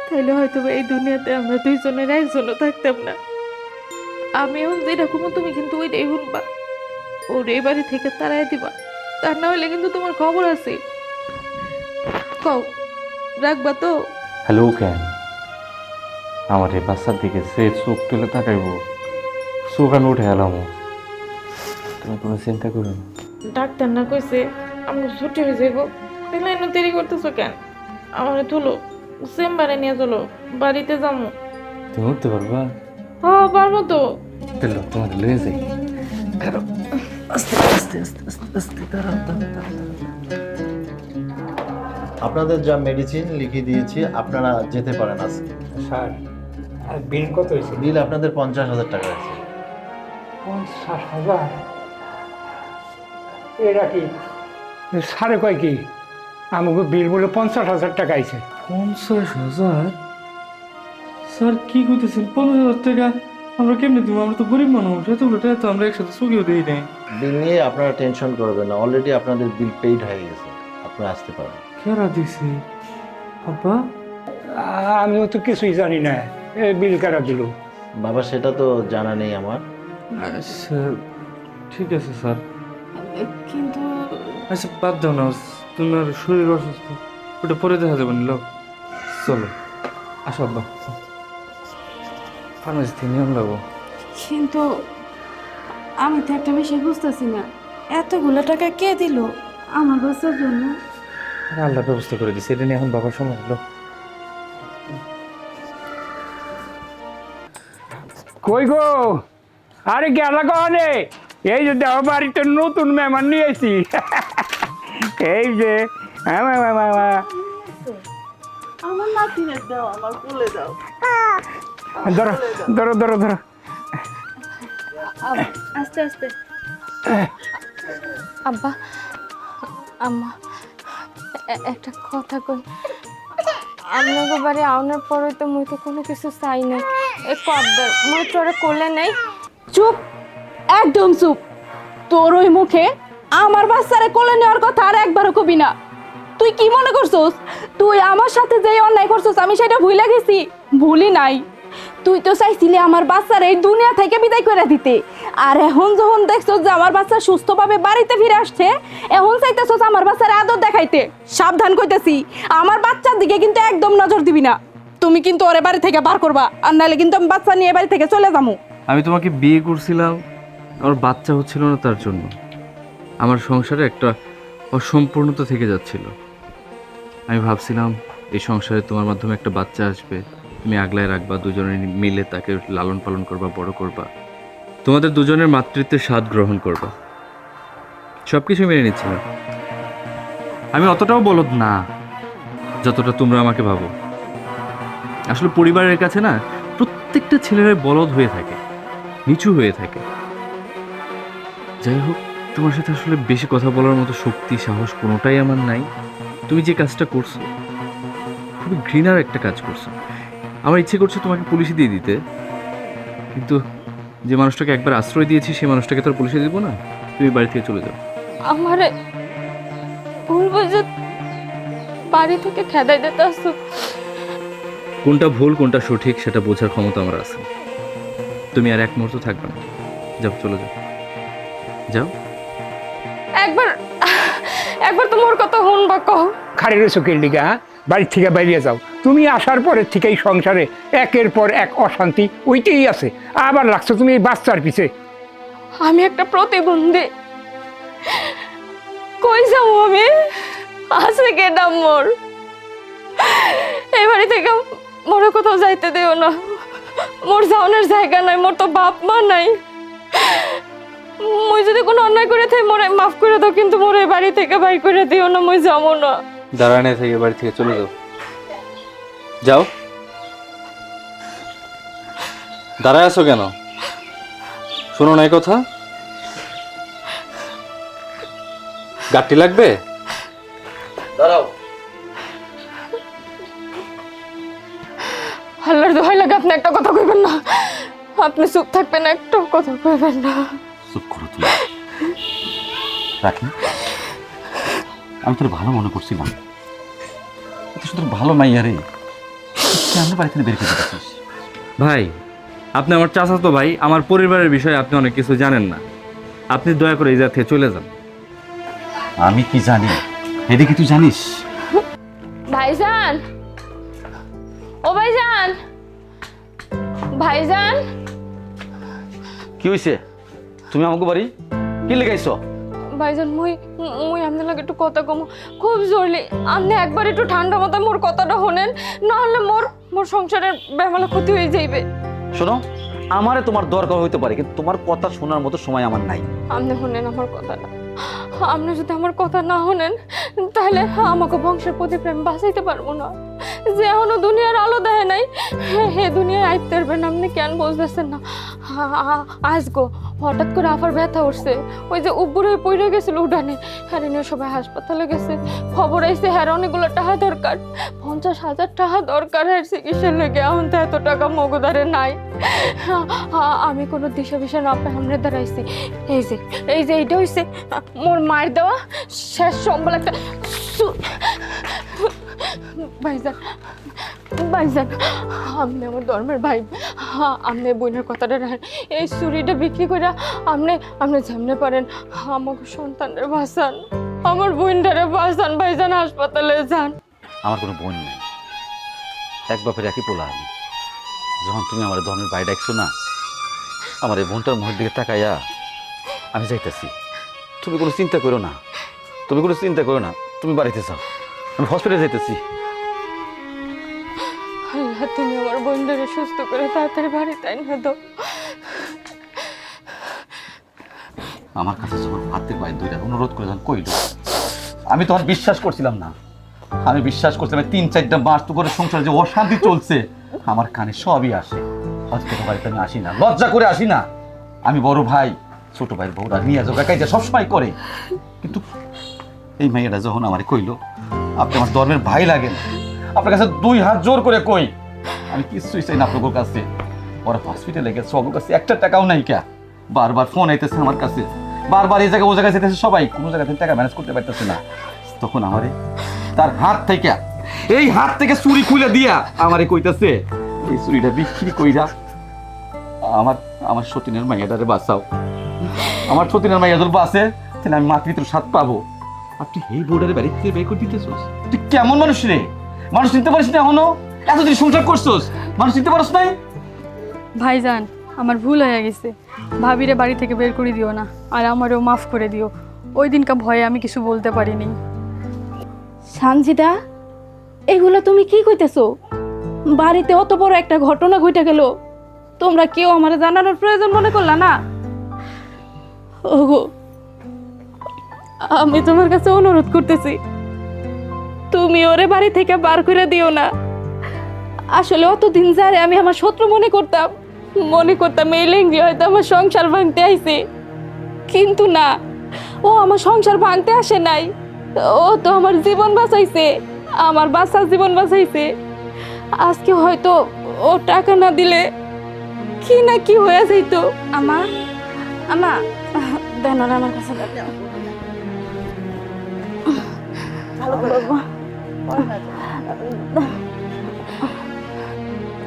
তাহলে হয়তো এই দুনিয়াতে আমরা দুইজনের একজনও থাকতাম না। আমি এখন যেরকম, তুমি কিন্তু ওইটাই শুনবা, ওর এই বাড়ি থেকে তাড়াই দিবা, তা না হলে কিন্তু তোমার খবর আছে। কও রাখবা তো? হ্যালো কেন আমার এই বাচ্চার দিকে সে চোখ তুলে তাকাইব, চোখ আমি উঠে এলাম। তুমি কোনো চিন্তা করো না। ডাক্তার না কইছে আমি ছুটি হয়ে যাইব, তাহলে এনে দেরি করতেছো কেন? আমার তুলো চেম্বারে নিয়ে চলো, বাড়িতে যাবো। তুমি উঠতে পারবা? হ্যাঁ পারবো তো। তাহলে তোমার লয়ে যাই। আপনাদের যা মেডিসিন লিখে দিয়েছি আপনারা যেতে পারেন আজকে। স্যার আর বিল কত হয়েছে? বিল আপনাদের 50,000 টাকা আছে। 50,000? এটা কি সাড়ে কয় কি আমাকে বিল বলে 50,000 টাকা আইছে। 50,000? স্যার কি করতেছেন? 50,000 টাকা আমরা কেমনে দিব? আমরা তো গরিব মানুষ, এতগুলো টাকা তো আমরা একসাথে চুকিয়েও দিই নাই। বিল নিয়ে আপনারা টেনশন করবেন না, অলরেডি আপনাদের বিল পেইড হয়ে গেছে, আপনারা আসতে পারেন। কেরা দিছে আব্বা? আমিও তো কিছুই জানি না, এই বিল কারা দিল। বাবা সেটা তো জানা নেই আমার। আচ্ছা ঠিক আছে স্যার। কিন্তু আচ্ছা বাদ দাও না, তোমার শরীর অসুস্থ, ওটা পরে দেখা যাবে না। চলো আসো আব্বা, ফার্মেসি থেকে নিয়ম লাগবো। কিন্তু আমি তো একটা বিষয় বুঝতেছি না, এতগুলো টাকা কে দিল আমার বাচ্চার জন্য? আল্লাহ ব্যবস্থা করে দিচ্ছে, এটা নিয়ে এখন বাবার সময় হলো। কই গো, আরে গেল কনে? এই যে দেহ বাড়িতে নতুন মেহমান নিয়ে এসি। এই যে আমার নাতিনের দাও, আমার কোলে দাও। ধরো ধরো ধরো ধরো। আস্তে আস্তে। আব্বা আম্মা একটা কথা কই, আপনাকে বাড়ি আনার পরে তো মুই তো কোনো কিছু চাই না, একটু আবদার মুই তোরে কোলে নেই। চুপ, একদম চুপ। তোর ওই মুখে আমার বাচ্চারে কোলে নেওয়ার কথা আর একবারও কবি না। তুই কি মনে করছস তুই আমার সাথে যে অন্যায় করছস আমি সেটা ভুলে গেছি? ভুলি নাই। তুই তো চাইছিলি আমার বাচ্চার এই দুনিয়া থেকে বিদায় করে দিতে, আর এখন যখন দেখছস যে আমার বাচ্চা সুস্থভাবে বাড়িতে ফিরে আসছে, এখন চাইতেছস আমার বাচ্চার আদর দেখাইতে। সাবধান কইতেছি, আমার বাচ্চার দিকে কিন্তু একদম নজর দিবি না। তুমি কিন্তু ওরে বাড়ি থেকে বার করবা, আর নাহলে কিন্তু আমি বাচ্চা নিয়ে বাড়ি থেকে চলে যাবো। আমি তোমাকে বিয়ে করছিলাম আমার বাচ্চা হচ্ছিল না, তার জন্য আমার সংসারে একটা অসম্পূর্ণতা থেকে যাচ্ছিল। আমি ভাবছিলাম এই সংসারে তোমার মাধ্যমে একটা বাচ্চা আসবে, তুমি আগলায় রাখবা, দুজনে মিলে তাকে লালন পালন করবা, বড় করবা, তোমাদের দুজনের মাতৃত্বের স্বাদ গ্রহণ করবা। সব কিছু মেনে নিচ্ছিলাম। আমি অতটাও বলদ না যতটা তোমরা আমাকে ভাবো। আসলে পরিবারের কাছে না প্রত্যেকটা ছেলেরাই বলদ হয়ে থাকে, নিচু হয়ে থাকে। যাই হোক, তোমার সাথে আসলে বেশি কথা বলার মতো শক্তি সাহস কোনোটাই আমার নাই। তুমি যে কাজটা করছো খুবই ঘৃণার একটা কাজ করছো। আমার ইচ্ছে করছে তোমাকে পুলিশে দিয়ে দিতে, কিন্তু যে মানুষটাকে একবার আশ্রয় দিয়েছি সেই মানুষটাকে তো আর পুলিশে দিব না। তুমি বাড়ি থেকে চলে যাও। আমারে ভুল বুঝে বাড়ি থেকে খেদাই দিতে আসছো। কোনটা ভুল কোনটা সঠিক সেটা বোঝার ক্ষমতা আমার আছে। তুমি আর এক মুহূর্ত থাকবে না, যাও, চলে যাও, যাও। একবার তোমার কথা হন বা কহ। খাড়ি রয়েছো কের লিগা? বাড়ির থেকে বেরিয়ে যাও। তুমি আসার পরের থেকে এই সংসারে একের পর এক অশান্তি ওইটাই আছে, আবার লাগছো তুমি এই বাচ্চার পিছে। আমি একটা প্রতিবন্ধী, কই যাবো আমি? আছে কেডা মোর? এই বাড়ি থেকে মোর কোথাও যাইতে দিও না। মোর যাওয়ানোর জায়গা নাই, মোর তো বাপ মা নাই। মই যদি কোনো অন্যায় করে থাকি মোরে মাফ করে দাও, কিন্তু মোর এই বাড়ি থেকে বাইর করে দিও না, মই যাবো না। দাঁড়ানে থেকে বাড়ি থেকে চলে যাও, যাও। দাঁড়ায় আছো কেন? শোনো না এই কথা, গাটি লাগবে, দাঁড়াও। আল্লাহর দোহাই লাগে আপনি একটা কথা কইবেন না, আপনি চুপ থাকবেন, একটা কথা কইবেন না। চুপ করো তুমি, রাখি। আমি তোর ভালো মনে করছিলাম, এত সুন্দর ভালো মাইয়া রে, আমরা বাড়ি থেকে বের করে দিচ্ছিস। ভাই, আপনি আমার চাচাতো ভাই, আমার পরিবারের বিষয়ে আপনি অনেক কিছু জানেন না। আপনি দয়া করে এই জায়গা থেকে চলে যান। আমি কি জানি এদিকে তুই জানিস? ভাইজান, ও ভাইজান, ভাইজান কি হয়েছে? তুমি আমাকে বাড়ি কি লেগাইছো? ভাইজান মুই মুই আপনার লাগে একটু কথা কম, খুব জরুরি। আপনি একবার একটু ঠান্ডা মাথায় মোর কথাটা শোনেন, নাহলে মোর মোর সংসারের বেমালা ক্ষতি হয়ে যাইবে। শোনো, আমারে তোমার দরকার হইতে পারে, কিন্তু তোমার কথা শোনার মতো সময় আমার নাই। আপনি শোনেন আমার কথাটা। আপনি যদি আমার কথা না শোনেন তাহলে আমাকে বংশের প্রদীপ আমি বাঁচাইতে পারবো না। যে এখনো দুনিয়ার আলো দেয় নাই, হে দুনিয়ায় আইতে পারবেন। আপনি কেন বুঝতেছেন না? আজগো হঠাৎ করে আবার ব্যথা উঠছে, ওই যে উপরে পড়ে গেছিল উঠানে, হ্যাঁ নিয়ে সবাই হাসপাতালে গেছে। খবর আইছে হ্যাঁ অনেকগুলো টাকা দরকার, 50,000 টাকা দরকার হ্যাঁ চিকিৎসার লেগে। এখন তো এত টাকা মগদারে নাই। আমি কোনো দিশা বিষা না পাই আমরা দাঁড়াইছি। এই যে এইটা হইছে মোর মায়ের দেওয়া শেষ সম্বল একটা ভাইজান। ভাইজান আপনি আমার ধর্মের ভাই, আপনি বোনের কথাটা রাখেন। এই চুরিটা বিক্রি করে আপনি যেমনে পারেন আমাকে সন্তানের বাঁচান, আমার বোনটারে বাঁচান। ভাইজান হাসপাতালে যান। আমার কোনো বোন নেই, এক বাপের একই পোলা আমি। যখন তুমি আমার ধর্মের ভাই ডাকছো না, আমার এই বোনটার মুখের দিকে তাকাইয়া আমি যাইতেছি। তুমি কোনো চিন্তা করো না, তুমি কোনো চিন্তা করো না, তুমি বাড়িতে যাও, আমি হসপিটালে যাইতেছি। আল্লাহ তুমি আমার বোনটারে সুস্থ করে তাড়াতাড়ি বাড়িতে এনে দাও। আমার কাছে যখন হাতের পায়ে দুইটা অনুরোধ করে যখন কইল, আমি তখন বিশ্বাস করছিলাম না। আমি বিশ্বাস করছিলাম 3-4টা মাস তো করে সংসারে যে অশান্তি চলছে, আমার কানে সবই আসে। হসপিটাল বাড়িতে আমি আসি না, লজ্জা করে আসি না। আমি বড় ভাই, ছোট ভাইয়ের বউরা নিয়ে যাও কাকাই যা সবসময় করে। কিন্তু এই মেয়েটা যখন আমার কইলো আপনি আমার ধর্মের ভাই লাগেন, আপনার কাছে 2 হাত জোর করে কই আমি কিছুই চাই না আপনার কাছে। ওরা হসপিটালে গেছে, ওর কাছে একটা টাকাও নাই। কে বারবার ফোন আইতেছে আমার কাছে, বারবার এই জায়গায় ও জায়গায় যেতেছে, সবাই কোনো জায়গা থেকে টাকা ম্যানেজ করতে পারতেছে না। তখন আমারে তার হাত থেকে এই হাত থেকে চুরি খুলে দিয়া আমারে কইতাছে এই চুরিটা বিক্রি কইরা আমার সতীনের মাইয়াটারে বাঁচাও। আমার সতীনের মাইয়া যদি বাঁচে তাহলে আমি মাতৃত্বের স্বাদ পাবো। আর তুই এই বোর্ডারে বাড়ি থেকে বের করে দিতেছোস? তুই কেমন মানুষ রে? মানুষ চিনতে পারিস না এখনো? এতদিন সংসার করছোস, মানুষ চিনতে পারিস নাই? ভাইজান আমার ভুল হয়ে গেছে, ভাবিরে বাড়ি থেকে বের করে দিও না, আর আমারও মাফ করে দিও। ওই দিনকার ভয়ে আমি কিছু বলতে পারিনি। সানজিদা, এগুলো তুমি কি কইতেছো? বাড়িতে অত বড় একটা ঘটনা ঘটে গেল, তোমরা কেউ আমার জানানোর প্রয়োজন মনে করলা না? ওগো, আমি তোমার কাছে অনুরোধ করতেছি, তুমি ওরে বাড়ি থেকে বার করে দিও না। আসলে অতদিন যারে আমি আমার শত্রু মনে করতাম এই লেঙ্গি হয়তো আমার সংসার ভাঙতে আইছে, কিন্তু না, ও আমার সংসার ভাঙতে আসে নাই। ও তো আমার জীবন বাঁচাইছে, আমার বাচ্চার জীবন বাঁচাইছে। আজকে হয়তো ও টাকা না দিলে কি না কি হয়ে যাইতো। আমা দেন ওরা আমার কাছে দেন।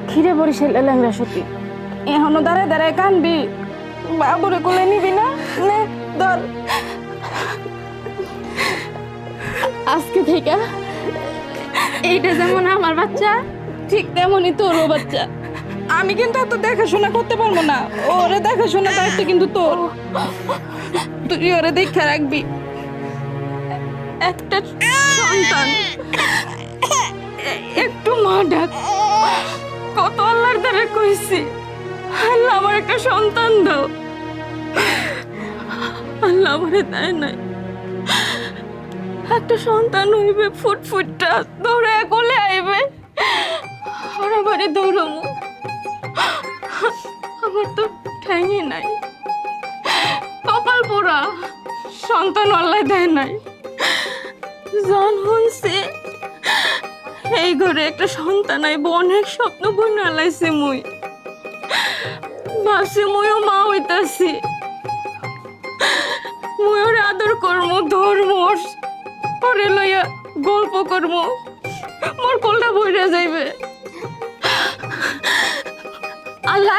খিরে বরিশাল ল্যাংরা সত্যি এখনো দাঁড়ায় দাঁড়ায় কানবি? বাবুরে কোলে নিবি না? নে ধর, আজকে থেকে এইটা যেমন আমার বাচ্চা, ঠিক তেমনই তোরও বাচ্চা। আমি কিন্তু এত দেখাশোনা করতে পারবো না, ওরে দেখাশোনা দায়িত্ব কিন্তু তোর। তুই ওরে দেখে রাখবি। একটা সন্তান, একটু মা ডাক। কত আল্লাহর দ্বারা কইছি, আল্লাহ আমার একটা সন্তান দাও। আল্লাহ আমারে দেয় নাই। একটা সন্তান হইবে, ফুটফুটটা দৌড়ে কোলে আইবে, ওরা বাড়ি দৌড়ামু। আমার তো ঠ্যাঙই নাই, কপাল পোড়া, সন্তান আল্লাহ দেয় নাই। জান হনছে এই ঘরে একটা সন্তান আইব, অনেক স্বপ্ন বুনে আলাইছে। মুই ভাবছি মুইও মা হইতাছি, মুই ওরে আদর করমু, ধর্ম ওরে লইয়া গল্প করমু, মোর কোলটা বইরা যাইবে। আল্লাহ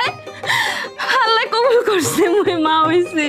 আল্লাহ কবুল করছে, মুই মা হইছি।